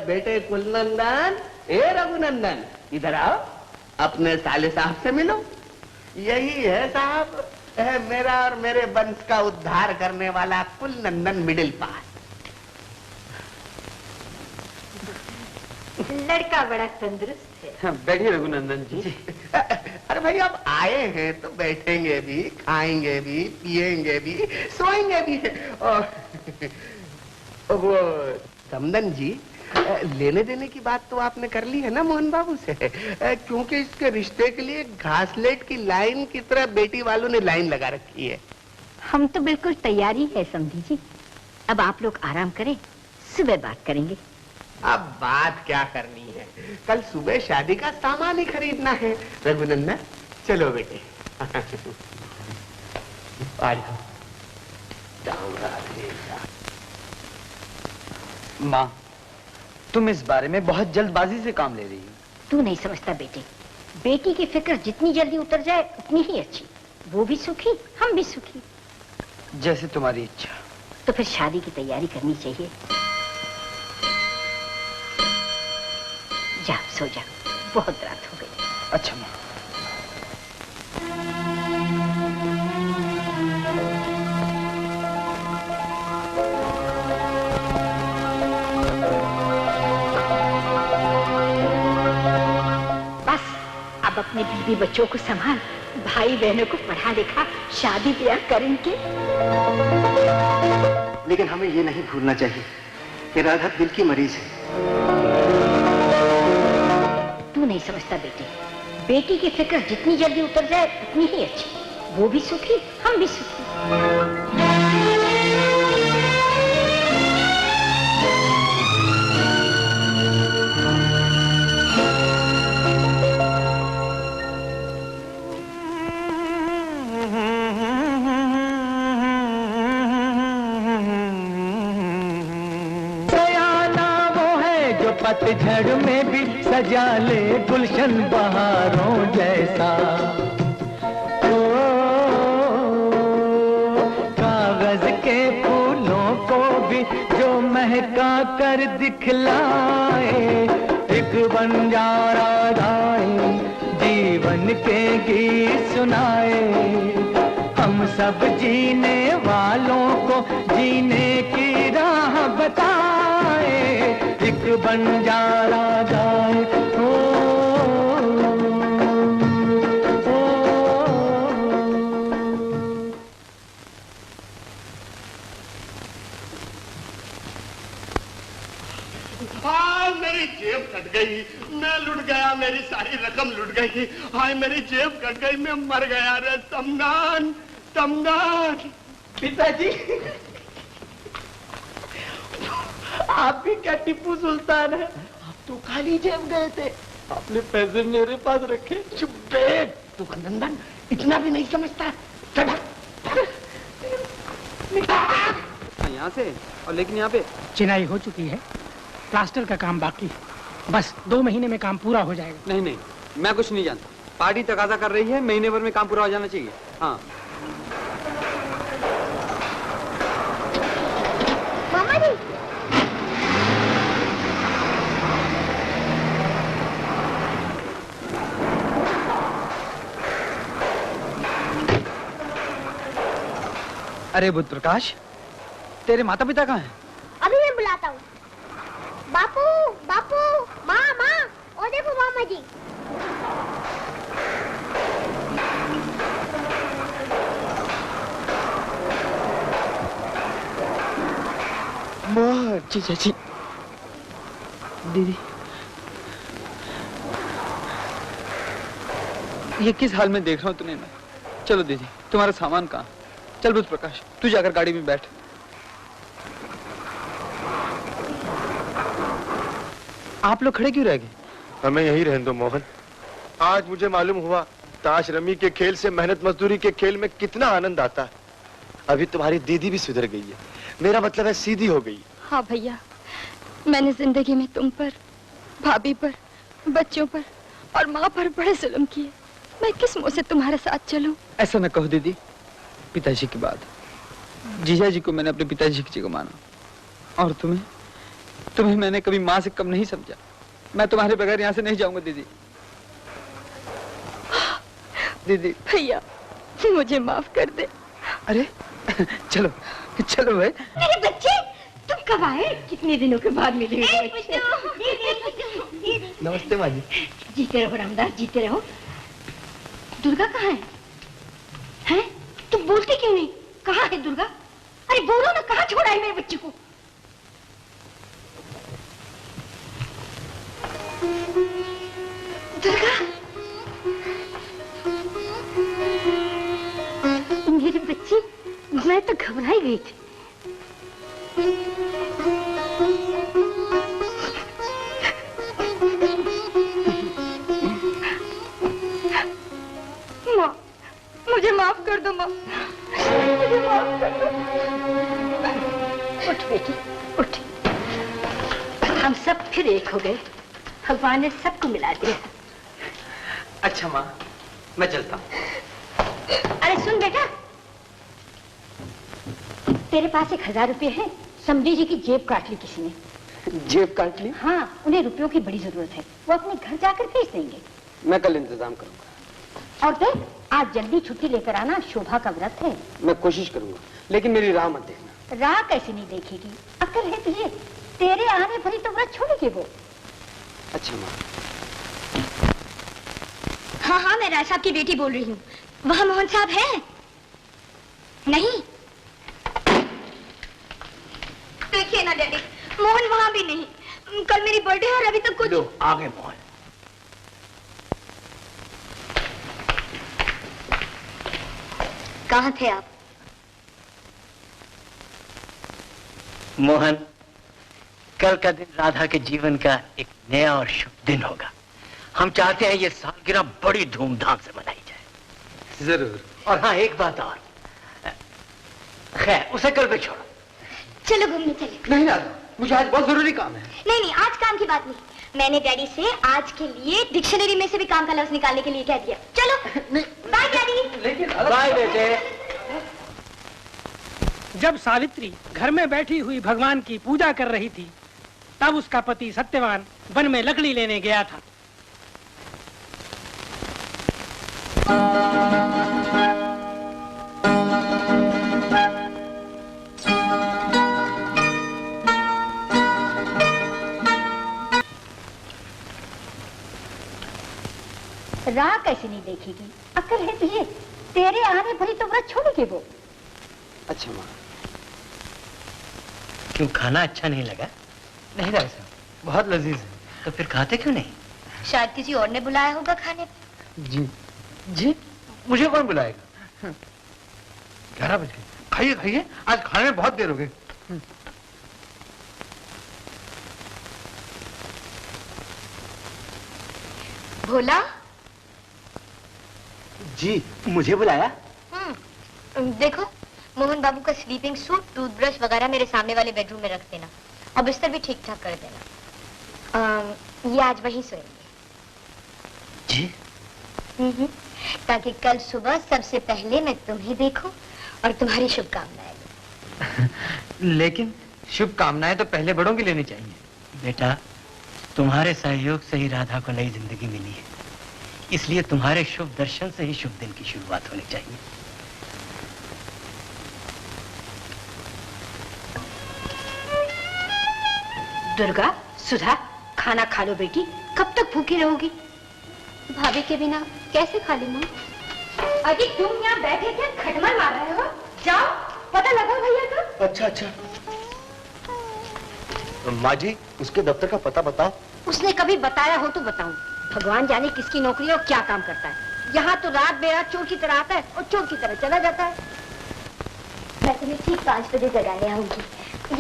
बेटे कुलनंदन, ए रघुनंदन, इधर आओ, अपने साले साहब से मिलो। यही है साहब, मेरा और मेरे वंश का उद्धार करने वाला कुलनंदन मिडिल पास। लड़का बड़ा तंदुरुस्त है। बैठिए रघुनंदन जी। अरे भाई अब आए हैं तो बैठेंगे भी, खाएंगे भी, पिएंगे भी, सोएंगे भी। और वो समदन जी, लेने देने की बात तो आपने कर ली है ना मोहन बाबू से? क्योंकि इसके रिश्ते के लिए घासलेट की लाइन की तरह बेटी वालों ने लाइन लगा रखी है। हम तो बिल्कुल तैयारी है समधी जी। अब आप लोग आराम करें, सुबह बात करेंगे। अब बात क्या करनी है, कल सुबह शादी का सामान ही खरीदना है। रघुनंदन चलो बेटे। माँ, तुम इस बारे में बहुत जल्दबाजी से काम ले रही हो। तू नहीं समझता बेटे, बेटी की फिक्र जितनी जल्दी उतर जाए उतनी ही अच्छी। वो भी सुखी, हम भी सुखी। जैसे तुम्हारी इच्छा। तो फिर शादी की तैयारी करनी चाहिए। जा सो जा, बहुत रात हो गई। अच्छा माँ। बस अब अपने बीवी बच्चों को संभाल, भाई बहनों को पढ़ा लिखा, शादी ब्याह करेंगे। लेकिन हमें ये नहीं भूलना चाहिए कि राधा दिल की मरीज है। तू नहीं समझता बेटे, बेटी की फिक्र जितनी जल्दी उतर जाए उतनी ही अच्छी। वो भी सुखी, हम भी सुखी। पतझड़ में भी सजा ले गुलशन बहारों जैसा। ओ, कागज के फूलों को भी जो महका कर दिखलाए, एक बंजारा गाए जीवन के गीत सुनाए। हम सब जीने वालों को जीने की राह बताए, एक बंजारा गाए। ओ, हाँ, मेरी जेब कट कट गई, मैं लुट गया, मेरी सारी रकम लुट गई, हाय मेरी जेब कट गई, मैं मर गया रे तमनान, तमनान। पिताजी, आप भी क्या टिप्पू सुल्तान है? आप तो खाली जेब गए थे, आपने पैसे मेरे पास रखे। चुप बैठ, तू नंदन इतना भी नहीं समझता। चल यहाँ से, और लेकिन यहाँ पे चिनाई हो चुकी है, प्लास्टर का काम बाकी है, बस 2 महीने में काम पूरा हो जाएगा। नहीं, मैं कुछ नहीं जानता। पार्टी तकाजा कर रही है, महीने भर में काम पूरा हो जाना चाहिए। हाँ मामा जी, अरे बुध प्रकाश, तेरे माता पिता कहाँ हैं? अभी मैं बुलाता हूँ। बापू, बापू, माँ, माँ, और देखो मामा जी। माँ, जी दीदी, ये किस हाल में देख रहा हूँ तुम्हें मैं? चलो दीदी, तुम्हारा सामान कहाँ? चल बुध प्रकाश, तू जाकर गाड़ी में बैठ। आप लोग खड़े क्यों रह गए? हमें यहीं रहने दो मोहन। आज मुझे मालूम हुआ ताश रमी के खेल से मेहनत मजदूरी के खेल में कितना आनंद आता है। अभी तुम्हारी दीदी भी सुधर गई है, मेरा मतलब है सीधी हो गई। हाँ भैया, मैंने जिंदगी में तुम पर, भाभी पर, बच्चों पर और माँ पर बड़े जुल्म किए। मैं किस मुंह से तुम्हारे साथ चलूं? ऐसा न कहो दीदी। पिताजी की बात, जीजा जी को मैंने अपने पिताजी की जगह माना, और तुम्हें मैंने कभी माँ से कम नहीं समझा। मैं तुम्हारे बगैर यहाँ से नहीं जाऊंगा दीदी। दीदी भैया, मुझे माफ कर दे। अरे चलो चलो भाई। मेरे बच्चे, तुम कब आए? कितने दिनों के बाद मिले। नमस्ते माँ जी। जीते रहो रामदास, जीते रहो। दुर्गा कहाँ है? हैं? तुम बोलते क्यों नहीं? कहाँ है दुर्गा? अरे बोलो ना, कहाँ छोड़ा है मेरे बच्चे को? दुर्गा, मेरे बच्ची, मैं तो घबराई गई थी। माँ, मुझे माफ कर दो माँ, मुझे माफ कर दो। उठ बेटी, उठ। हम सब फिर एक हो गए। भगवान ने सबको मिला दिया। अच्छा माँ, मैं चलता हूँ। अरे सुन बेटा, तेरे पास 1000 रुपए है। समझी जी की जेब काट ली किसी ने। जेब काट ली? हाँ, उन्हें रुपयों की बड़ी जरूरत है, वो अपने घर जाकर भेज देंगे। मैं कल इंतजाम करूंगा। और देख, आज जल्दी छुट्टी लेकर आना, शोभा का व्रत है। मैं कोशिश करूंगा, लेकिन मेरी राह मत देखना। राह कैसे नहीं देखेगी? अक्ल है तुझे? तेरे आने भरी तो व्रत छोड़ेगी वो। अच्छा माँ। हाँ, मैं राय साहब की बेटी बोल रही हूँ। वहाँ मोहन साहब हैं? नहीं? देखिए ना डैडी, मोहन वहाँ भी नहीं। कल मेरी बर्थडे है और अभी तक कुछ। लो, आ गए मोहन। कहाँ थे आप? मोहन, कल का दिन राधा के जीवन का एक नया और शुभ दिन होगा। हम चाहते हैं ये सालगिरह बड़ी धूमधाम से मनाई जाए। जरूर। और हाँ, एक बात और। खैर, उसे कल पे छोड़ो। चलो घूमने चले। नहीं राधा, मुझे आज बहुत जरूरी काम है। नहीं, आज काम की बात नहीं। मैंने डैडी से आज के लिए डिक्शनरी में से भी काम का लफ्ज निकालने के लिए कह दिया। चलो बाय डैडी। लेकिन बाय बेटे। जब सावित्री घर में बैठी हुई भगवान की पूजा कर रही थी, तब उसका पति सत्यवान वन में लकड़ी लेने गया था। राह कैसे नहीं देखेगी? अक्ल है तुझे? तेरे आने भरी तो व्रत छोड़ेगी वो। अच्छा माँ। क्यों, खाना अच्छा नहीं लगा? नहीं राय साहब, बहुत लजीज है। तो फिर खाते क्यों नहीं? शायद किसी और ने बुलाया होगा खाने पे। जी जी, मुझे कौन बुलाएगा? 11 बज गए। खाइए खाइए, आज खाने में बहुत देर हो गई। भोला जी, मुझे बुलाया? देखो, मोहन बाबू का स्लीपिंग सूट, टूथब्रश वगैरह मेरे सामने वाले बेडरूम में रख देना और बिस्तर भी ठीक ठाक कर देना। ये आज वहीं सोएंगे। जी? ताकि कल सुबह सबसे पहले मैं तुम्हें देखूं और तुम्हारी शुभकामनाएं। लेकिन शुभकामनाएं तो पहले बड़ों की लेनी चाहिए। बेटा, तुम्हारे सहयोग से ही राधा को नई जिंदगी मिली है, इसलिए तुम्हारे शुभ दर्शन से ही शुभ दिन की शुरुआत होनी चाहिए। दुर्गा, सुधा, खाना खा लो बेटी। कब तक भूखी रहोगी? भाभी के बिना कैसे खा लूं माँ? अरे तुम यहाँ बैठे क्या खटमल मार रहे हो? जाओ पता लगाओ भैया का। अच्छा अच्छा। माँ जी, उसके दफ्तर का पता बताओ। उसने कभी बताया हो तो बताऊं। भगवान जाने किसकी नौकरी है और क्या काम करता है। यहाँ तो रात बेरात चोर की तरह आता है और चोर की तरह चला जाता है। मैं तुम्हें ठीक 5 बजे जगाने आऊंगी।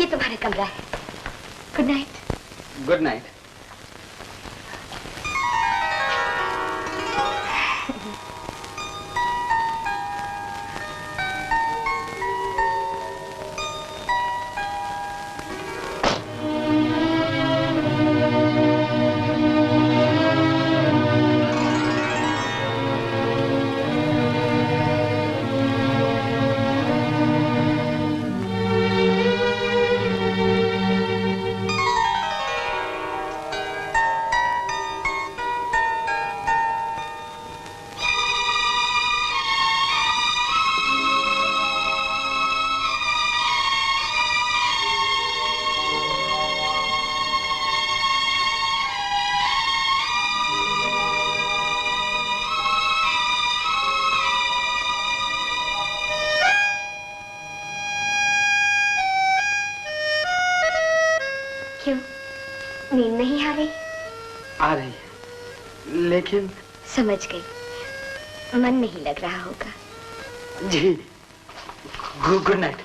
ये तुम्हारा कमरा है। Good night. Good night. नींद नहीं आ रही? आ रही है, लेकिन समझ गई, मन नहीं लग रहा होगा। जी, गुड नाइट।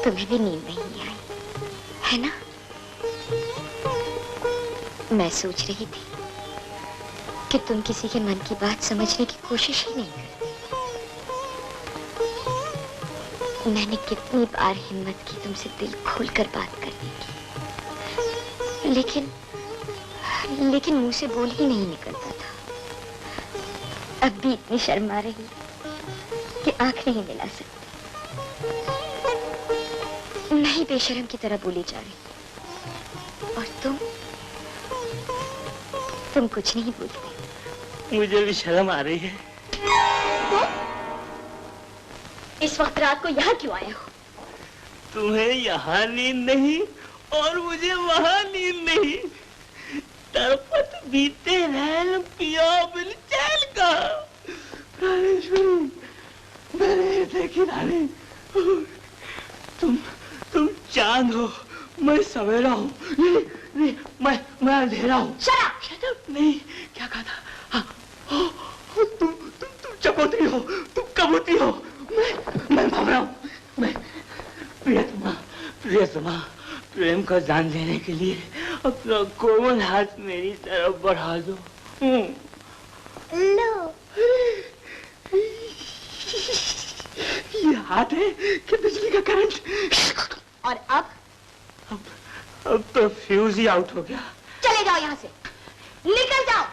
तुम्हें भी नींद नहीं आई है ना? मैं सोच रही थी कि तुम किसी के मन की बात समझने की कोशिश ही नहीं करती। मैंने कितनी बार हिम्मत की तुमसे दिल खोलकर बात करने की, लेकिन मुंह से बोल ही नहीं निकलता था। अब भी इतनी शर्म आ रही कि आंख नहीं मिला सकती। मैं ही बेशर्म की तरह बोली जा रही और तुम कुछ नहीं बोलते। मुझे भी शर्म आ रही है। तो? इस वक्त रात को यहाँ क्यों आए हो? तुम्हें यहाँ नींद नहीं और मुझे वहाँ नींद नहीं। तड़पत बीते रैन पिया बिन चैन का। रामेश्वरी, मैंने देखी रानी, तुम चांद हो, मैं सवेरा हूँ। नहीं, मैं अंधेरा हूँ। Shut up! नहीं, क्या कहा था? हाँ, तुम चकोतरी हो, तुम कबूती हो। मैं भाग रहा हूँ। मैं प्रियतमा, प्रेम का दान देने के लिए अपना कोमल हाथ मेरी तरफ बढ़ा दो। लो। ये हाथ है कि बिजली का करंट? और अब तो फ्यूज ही आउट हो गया। चले जाओ यहाँ से, निकल जाओ।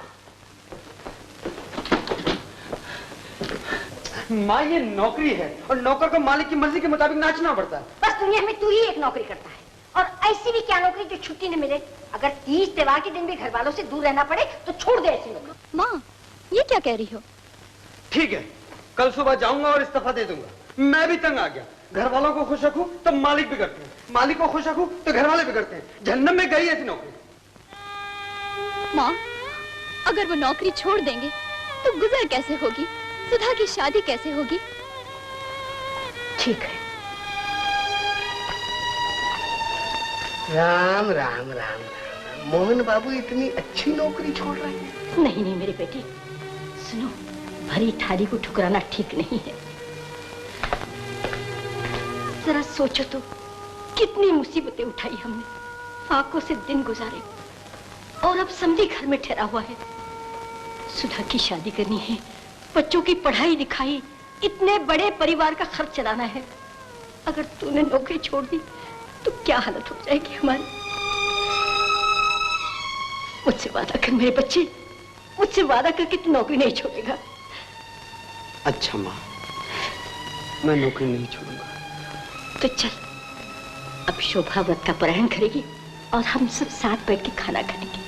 माँ ये नौकरी है और नौकर को मालिक की मर्जी के मुताबिक नाचना पड़ता है। बस दुनिया में तू ही एक नौकरी करता है, और ऐसी भी क्या नौकरी जो छुट्टी न मिले। अगर 30 त्योहार के दिन भी घर वालों से दूर रहना पड़े तो छोड़ दे ऐसी नौकरी। माँ ये क्या कह रही हो? ठीक है, कल सुबह जाऊंगा और इस्तीफा दे दूंगा। मैं भी तंग आ गया। घर वालों को खुश रखूं तो मालिक बिगड़ते हैं, मालिक को खुश रखूं तो घर वाले बिगड़ते हैं। जहन्नम में गई ऐसी नौकरी। माँ अगर वो नौकरी छोड़ देंगे तो गुजर कैसे होगी? सुधा की शादी कैसे होगी? ठीक है। राम राम राम राम। मोहन बाबू इतनी अच्छी नौकरी छोड़ रहे हैं? नहीं नहीं मेरी बेटी, सुनो, भरी थाली को ठुकराना ठीक नहीं है। जरा सोचो तो, कितनी मुसीबतें उठाई हमने, फाकों से दिन गुजारे, और अब समझी घर में ठहरा हुआ है। सुधा की शादी करनी है, बच्चों की पढ़ाई लिखाई, इतने बड़े परिवार का खर्च चलाना है। अगर तूने नौकरी छोड़ दी तो क्या हालत हो जाएगी हमारी। मुझसे वादा कर मेरे बच्चे, मुझसे वादा कर कि तू नौकरी नहीं छोड़ेगा। अच्छा माँ, मैं नौकरी नहीं छोड़ूंगा। तो चल, अब शोभा व्रत का पारायण करेगी और हम सब साथ बैठ के खाना खाएंगे।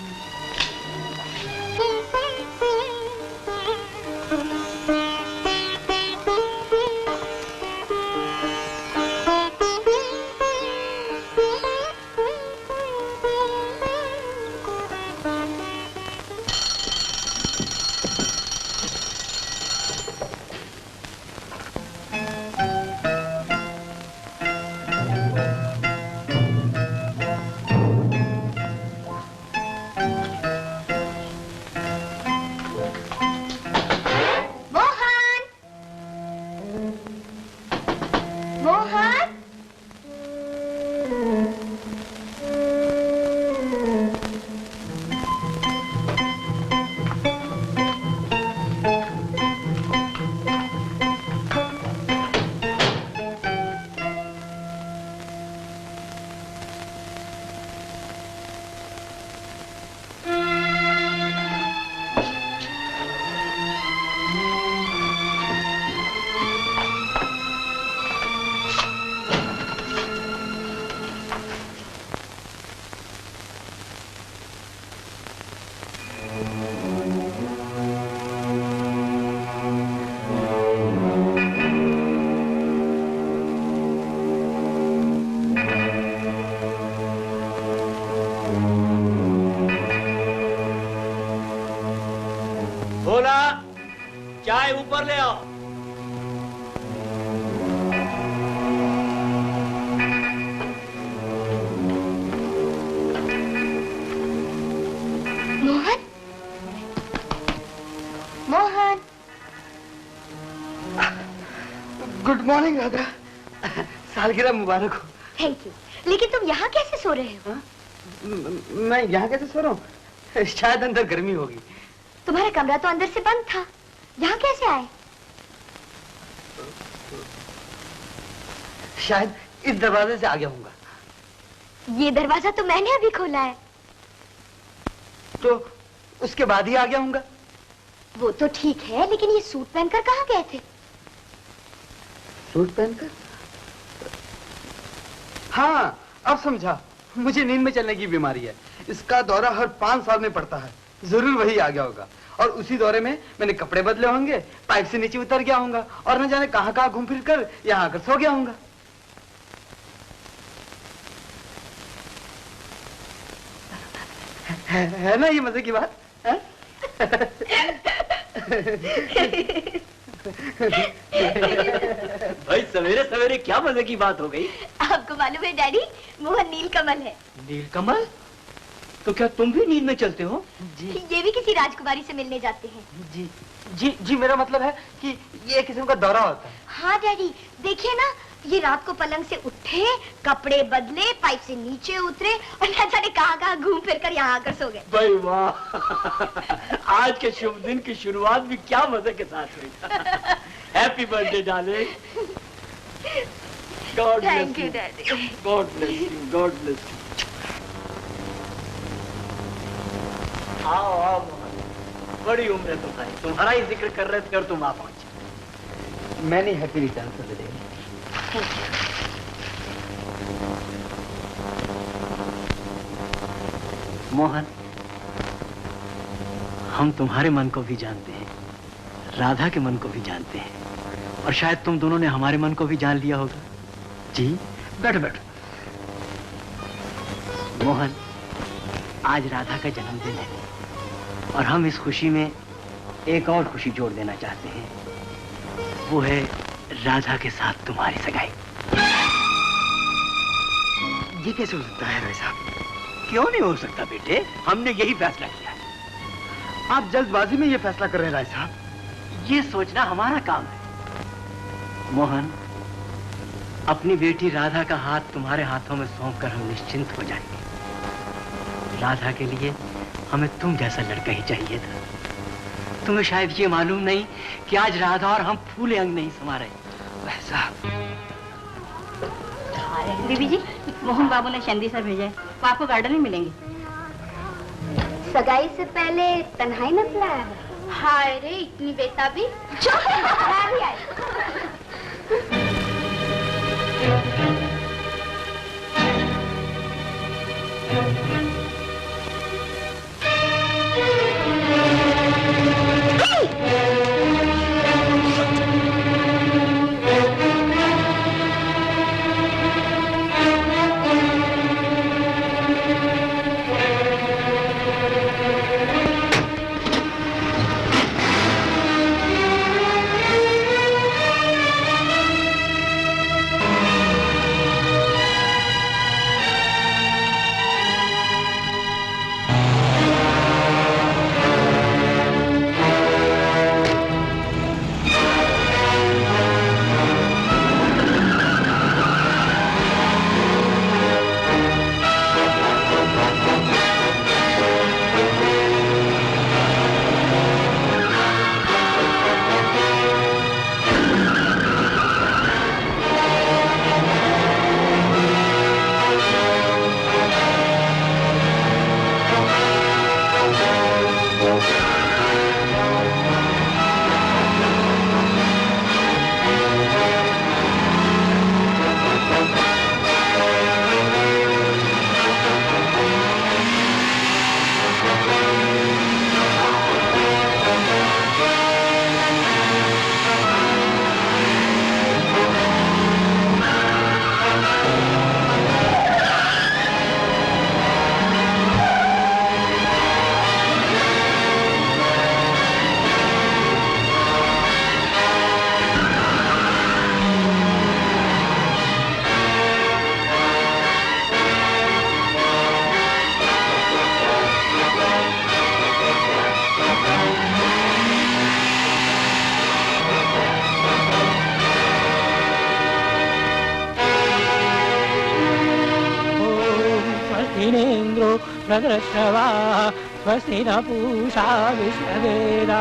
चाय ऊपर ले आओ। मोहन, मोहन। गुड मॉर्निंग राधा, सालगिरह मुबारक हो। Thank you. लेकिन तुम यहाँ कैसे सो रहे हो? मैं यहाँ कैसे सो रहा हूँ? शायद अंदर गर्मी होगी। तुम्हारा कमरा तो अंदर से बंद था, यहाँ कैसे आए? शायद इस दरवाजे से आ गया होऊंगा। ये दरवाजा तो मैंने अभी खोला है। तो उसके बाद ही आ गया होऊंगा। वो तो ठीक है, लेकिन ये सूट पहनकर कहाँ गए थे? सूट पहनकर? हाँ, अब समझा। मुझे नींद में चलने की बीमारी है। इसका दौरा हर 5 साल में पड़ता है। जरूर वही आ गया होगा। और उसी दौरे में मैंने कपड़े बदले होंगे, पाइप से नीचे उतर गया होऊंगा और न जाने कहां कहां घूम फिर कर यहाँ आकर सो गया होऊंगा। है ना ये मजे की बात? भाई सवेरे सवेरे क्या मजे की बात हो गई? आपको मालूम है डैडी, मोहन नीलकमल है। नीलकमल? तो क्या तुम भी नींद में चलते हो? जी। ये भी किसी राजकुमारी से मिलने जाते हैं। जी। जी मेरा मतलब है कि ये एक किस्म का दौरा होता है। हाँ डैडी, देखिए ना, ये रात को पलंग से उठे, कपड़े बदले, पाइप से नीचे उतरे और न जाने कहाँ घूम फिर कर यहाँ आकर सो गए। भाई वाह, आज के शुभ दिन की शुरुआत भी क्या मजे के साथ हुई। Happy birthday darling. God bless you daddy. God bless you, God bless you. आओ मोहन, बड़ी उम्र है तुम्हारी, तुम्हारा ही जिक्र कर रहे थे और तुम आ पहुंचे। मैंने हैप्पी रिटर्न कर दिया। मोहन, हम तुम्हारे मन को भी जानते हैं, राधा के मन को भी जानते हैं, और शायद तुम दोनों ने हमारे मन को भी जान लिया होगा। जी बैठो बैठो। मोहन, आज राधा का जन्मदिन है और हम इस खुशी में एक और खुशी जोड़ देना चाहते हैं, वो है राधा के साथ तुम्हारी सगाई। ये कैसे हो सकता है राय साहब? क्यों नहीं हो सकता बेटे, हमने यही फैसला किया है। आप जल्दबाजी में ये फैसला कर रहे हैं राय साहब? ये सोचना हमारा काम है। मोहन, अपनी बेटी राधा का हाथ तुम्हारे हाथों में सौंपकर हम निश्चिंत हो जाएंगे। राधा के लिए हमें तुम जैसा लड़का ही चाहिए था। तुम्हें शायद ये मालूम नहीं कि आज राधा और हम फूले अंग नहीं समा रहे। बीबी जी, मोहन बाबू ने शंदी सर भेजा है, वो आपको गार्डन में मिलेंगे। सगाई से पहले तन्हाई न बुलाया है? हाय रे, इतनी बेताबी। मैं भी आई। प्रदर्शवा स्वस्ति न पूषा विश्ववेदा।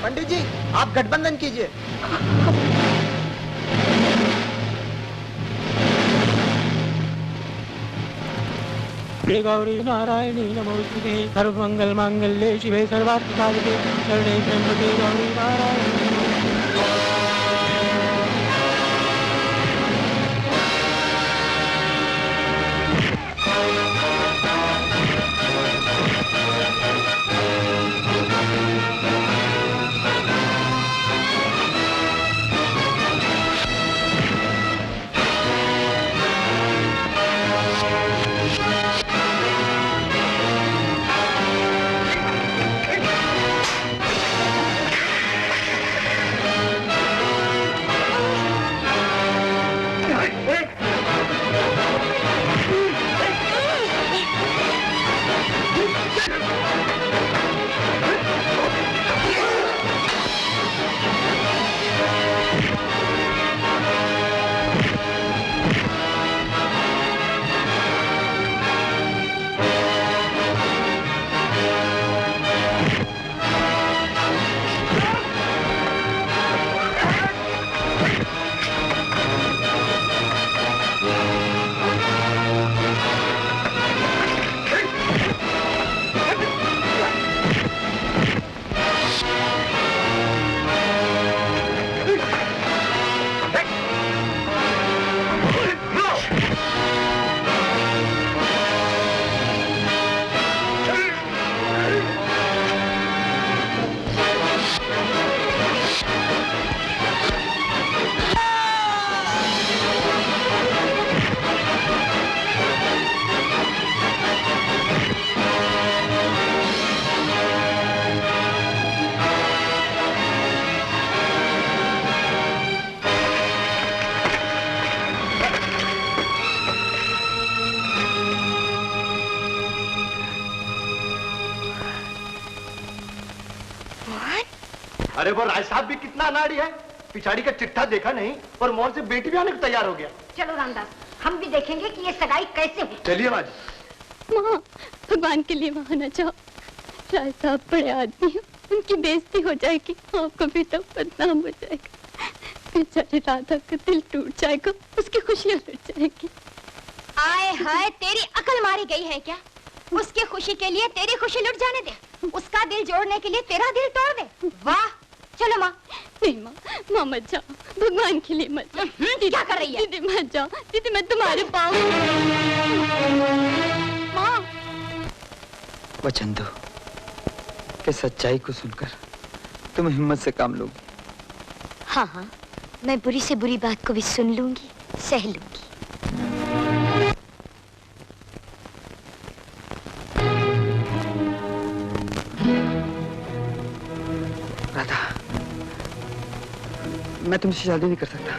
पंडित जी, आप गठबंधन कीजिए। गौरी नारायणी नमोस्तुते, सर्वमंगल मांगल्ये शिवे सर्वार्थ साधिके, शरणे त्र्यंबके गौरी नारायणी। अरे वो राय साहब भी कितना अनाड़ी है, पिछाड़ी का चिट्ठा देखा नहीं और मोहन से बेटी भी आने को तैयार हो गया। चलो रामदास, हम भी देखेंगे कि ये सगाई कैसे हुई। चलिए माँ जी। माँ, भगवान के लिए वहाँ न जाओ। राय साहब बड़े आदमी हैं, उनकी बेइज्जती हो जाएगी, आपको भी तो बदनाम हो जाएगा। बेचारी राधा का दिल टूट जाएगा, उसकी खुशियाँ लुट जाएगी। आए हाय, तेरी अकल मारी गई है क्या? उसकी खुशी के लिए तेरी खुशी लुट जाने दे, उसका दिल जोड़ने के लिए तेरा दिल तोड़ दे। वाह, चलो माँ। नहीं माँ, माँ मत जाओ, भगवान के लिए मत जाओ। क्या कर रही है? दीदी मत जाओ, दीदी मैं तुम्हारे पाँव। माँ, वचन दो कि सच्चाई को सुनकर तुम हिम्मत से काम लोगी। हाँ हाँ, मैं बुरी से बुरी बात को भी सुन लूंगी, सह लूंगी। राधा, मैं तुमसे शादी नहीं कर सकता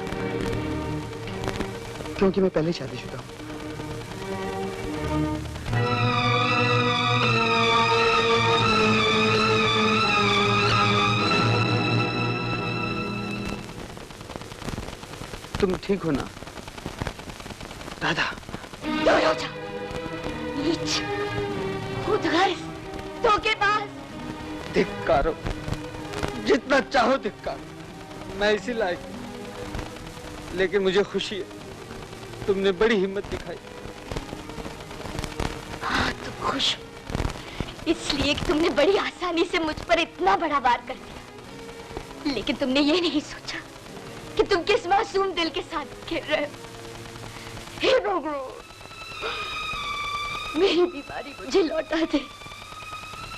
क्योंकि मैं पहले ही शादीशुदा हूँ। तुम ठीक हो ना राधा? दूर हो जा, नीच, खुदगर्ज, धोखेबाज। धिक्कारो, जितना चाहो धिक्कारो, मैं इसी लायक हूं। लेकिन मुझे खुशी है, तुमने बड़ी हिम्मत दिखाई। हाँ, तुम खुश हो इसलिए कि तुमने बड़ी आसानी से मुझ पर इतना बड़ा वार कर दिया, लेकिन तुमने ये नहीं सोचा कि तुम किस मासूम दिल के साथ खेल रहे हो। हे भगवान, मेरी बीमारी मुझे लौटा दे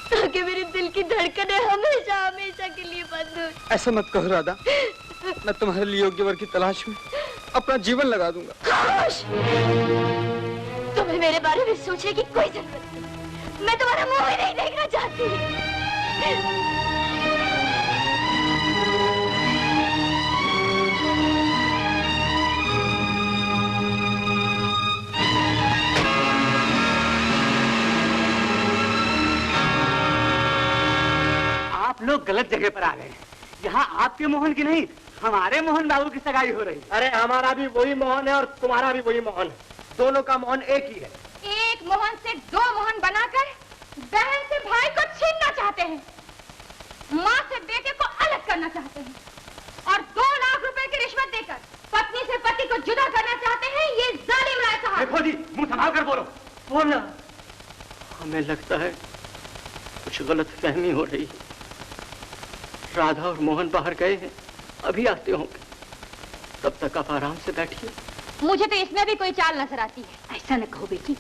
ताकि मेरे दिल की धड़कनें हमेशा हमेशा के लिए बंद हो। ऐसा मत कहो राधा, मैं तुम्हारे लिए योग्य वर की तलाश में अपना जीवन लगा दूंगा। खामोश! तुम्हें मेरे बारे में सोचने की कोई जरूरत नहीं। मैं तुम्हारा मुंह ही नहीं देखना चाहती। आप लोग गलत जगह पर आ गए। यहाँ आपके मोहन की नहीं, हमारे मोहन बाबू की सगाई हो रही। अरे हमारा भी वही मोहन है और तुम्हारा भी वही मोहन है, दोनों का मोहन एक ही है। एक मोहन से दो मोहन बनाकर बहन से भाई को छीनना चाहते हैं, माँ से बेटे को अलग करना चाहते हैं और 2 लाख रुपए की रिश्वत देकर पत्नी से पति को जुदा करना चाहते हैं। ये जालिम राय साहब। देखो जी, मुंह संभाल कर बोलो। बोलो। हमें लगता है कुछ गलत फहमी हो रही है। राधा और मोहन बाहर गए हैं, अभी आते होंगे। तब तक आप आराम से बैठिए। मुझे तो इसमें भी कोई चाल नजर आती है। ऐसा न कहो बेटी,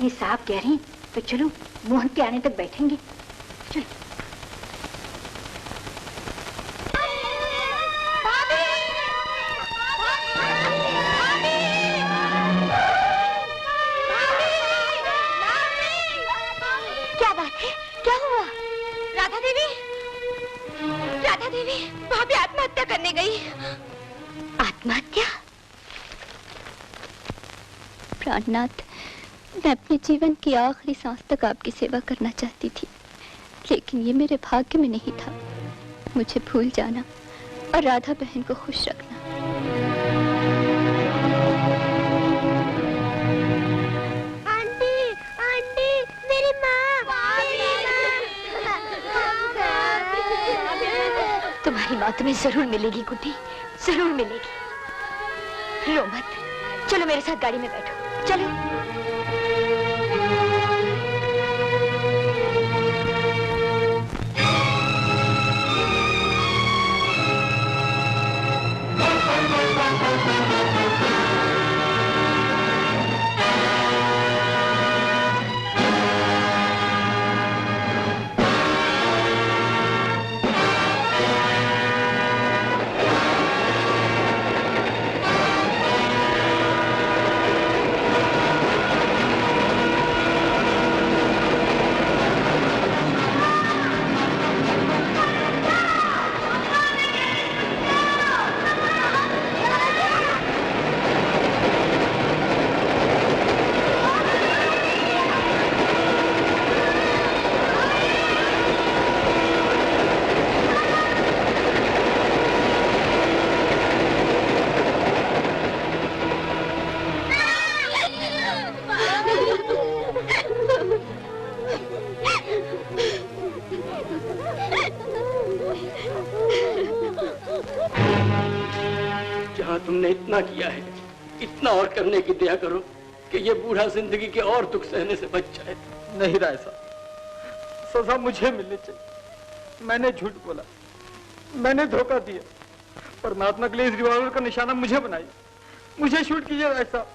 ये साहब कह रही हैं, तो चलो मोहन के आने तक बैठेंगे। चलो। क्या बात है? क्या हुआ? राधा देवी, राधा देवी, भाभी आत्महत्या करने गई। आत्महत्या? प्राणनाथ, मैं अपने जीवन की आखिरी सांस तक आपकी सेवा करना चाहती थी, लेकिन ये मेरे भाग्य में नहीं था। मुझे भूल जाना और राधा बहन को खुश रखना। आंटी, आंटी, मेरी माँ। तुम्हारी माँ तुम्हें जरूर मिलेगी गुड्डी, जरूर मिलेगी। रो मत, चलो मेरे साथ गाड़ी में बैठो, चलो। माँ तुमने इतना किया है, इतना और करने की दया करो कि ये बूढ़ा जिंदगी के और दुख सहने से बच जाए। नहीं राय साहब, सजा मुझे मिलनी चाहिए। मैंने झूठ बोला, मैंने धोखा दिया, परमात्मा के लिए इस रिवॉल्वर का निशाना मुझे बनाइए, मुझे शूट कीजिए राय साहब।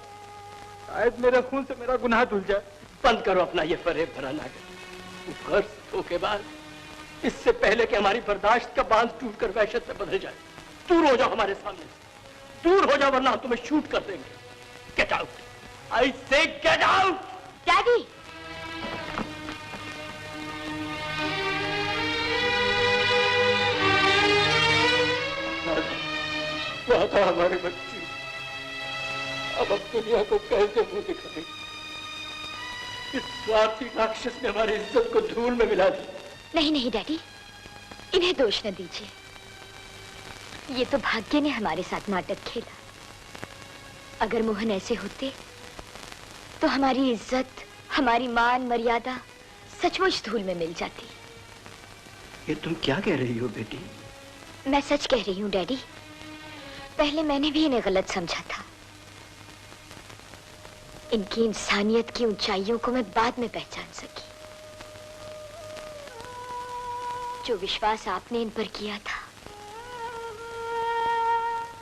शायद मेरे खून से मेरा गुनाह धुल जाए। बंद करो अपना ये फरेब भरा नाटक। कर्ज धोखेबाज, इससे पहले कि हमारी बर्दाश्त का बांध टूट कर वहशत में बदल जाए, दूर हो जाओ हमारे सामने से, दूर हो जाओ वरना हम तुम्हें शूट कर देंगे। गेट आउट, आई से गेट आउट। डैडी, वह था हमारे बच्चे, अब दुनिया को कैसे मुंह दिखाएंगे? इस स्वार्थी राक्षस ने हमारी इज्जत को धूल में मिला दी। नहीं नहीं डैडी, इन्हें दोष न दीजिए। ये तो भाग्य ने हमारे साथ नाटक खेला। अगर मोहन ऐसे होते तो हमारी इज्जत, हमारी मान मर्यादा सचमुच धूल में मिल जाती। ये तुम क्या कह रही हो बेटी? मैं सच कह रही हूँ डैडी। पहले मैंने भी इन्हें गलत समझा था। इनकी इंसानियत की ऊंचाइयों को मैं बाद में पहचान सकी। जो विश्वास आपने इन पर किया था,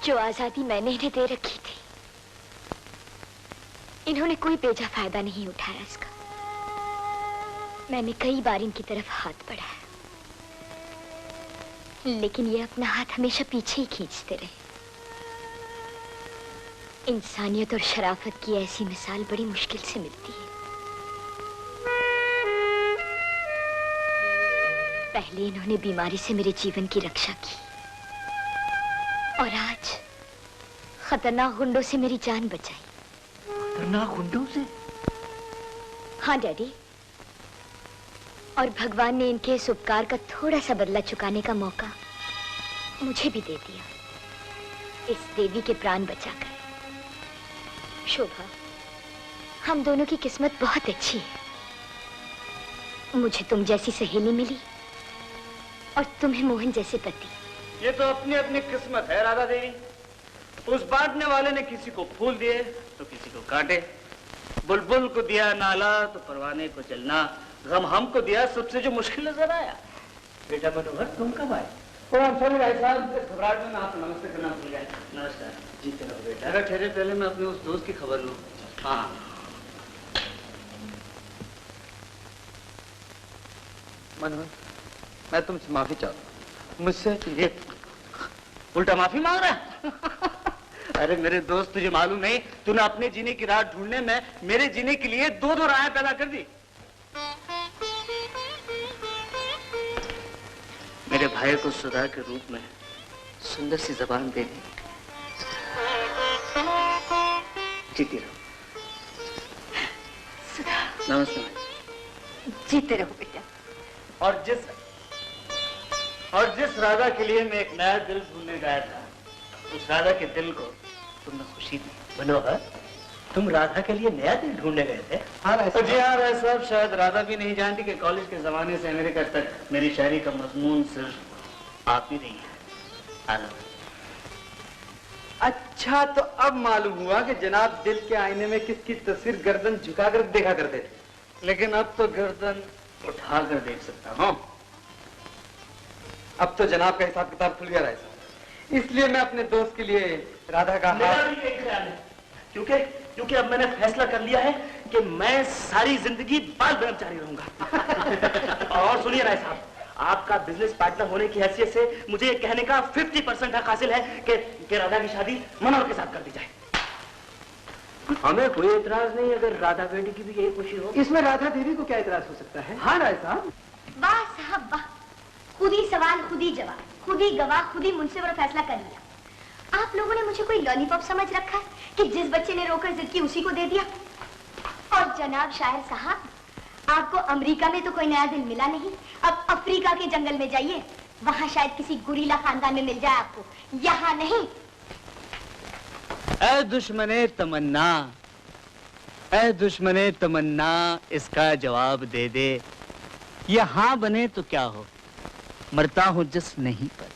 जो आजादी मैंने इन्हें दे रखी थी, इन्होंने कोई बेजा फायदा नहीं उठाया इसका। मैंने कई बार इनकी तरफ हाथ बढ़ाया, लेकिन ये अपना हाथ हमेशा पीछे ही खींचते रहे। इंसानियत और शराफत की ऐसी मिसाल बड़ी मुश्किल से मिलती है। पहले इन्होंने बीमारी से मेरे जीवन की रक्षा की, और आज खतरनाक गुंडों से मेरी जान बचाई। खतरनाक गुंडों से? हाँ डैडी, और भगवान ने इनके इस उपकार का थोड़ा सा बदला चुकाने का मौका मुझे भी दे दिया, इस देवी के प्राण बचाकर। शोभा, हम दोनों की किस्मत बहुत अच्छी है। मुझे तुम जैसी सहेली मिली और तुम्हें मोहन जैसे पति। ये तो अपनी अपनी किस्मत है राधा देवी। उस बांटने वाले ने किसी को फूल दिए तो किसी को कांटे। बुलबुल को दिया नाला तो परवाने को चलना, गम हमको दिया सबसे जो मुश्किल नजर आया। बेटा मनोहर, तुम कब आए? सॉरी भाई साहब, घबराहट में मैं आपको नमस्ते करना भूल गया। नमस्कार। जीते रहो बेटा। अगर ठहरे, पहले मैं अपने उस दोस्त की खबर लूं। हाँ, मनोहर, मैं तुमसे माफी चाहता हूँ। मुझसे ये उल्टा माफी मांग रहा है? अरे मेरे दोस्त, तुझे मालूम नहीं, तूने अपने जीने की राह ढूंढने में मेरे जीने के लिए दो दो राहें पैदा कर दी। मेरे भाई को सुधा के रूप में सुंदर सी जबान दे दी। जीती रहो। नमस्ते। जीते रहो बेटा। और जिस राधा के लिए मैं एक नया दिल ढूंढने गया था, उस राधा के दिल को तुमने खुशी दी। मनोहर, तुम राधा के लिए नया दिल ढूंढने गए थे? हाँ जी हाँ राय साहब, शायद राधा भी नहीं जानती कि कॉलेज के जमाने से अमेरिका तक मेरी शायरी का मजमून सिर्फ आप ही नहीं है। अच्छा, तो अब मालूम हुआ कि जनाब दिल के आईने में किसकी तस्वीर गर्दन झुकाकर देखा करते थे। लेकिन अब तो गर्दन उठाकर देख सकता हूँ। अब तो जनाब का हिसाब किताब खुल गया राय साहब, इसलिए मैं अपने दोस्त के लिए राधा का मेरा भी यही ख्याल है, क्योंकि अब मैंने फैसला कर लिया है कि मैं सारी जिंदगी बाल ब्रह्मचारी रहूंगा। और सुनिए राय साहब, आपका बिजनेस पार्टनर होने की हैसियत से मुझे ये कहने का 50% हक हासिल है कि राधा की शादी मनोहर के साथ कर दी जाए। हमें कोई एतराज नहीं अगर राधा बेटी की भी यही खुशी हो। इसमें राधा देवी को क्या एतराज हो सकता है? हाँ राय साहब। वाह साहब वाह, खुद ही सवाल, खुद ही जवाब, खुद ही गवाह, खुद ही मुझसे बड़ा फैसला कर लिया। आप लोगों ने मुझे कोई लॉलीपॉप समझ रखा है कि जिस बच्चे ने रोकर जिद की उसी को दे दिया? और जनाब शायर साहब, आपको अमेरिका में तो कोई नया दिल मिला नहीं, अब अफ्रीका के जंगल में जाइए, वहां शायद किसी गुरीला खानदान में मिल जाए आपको, यहाँ नहीं। ऐ दुश्मने तमन्ना, ऐ दुश्मने तमन्ना, इसका जवाब दे दे। ये हाँ बने तो क्या हो, मरता हूं जिस नहीं पर।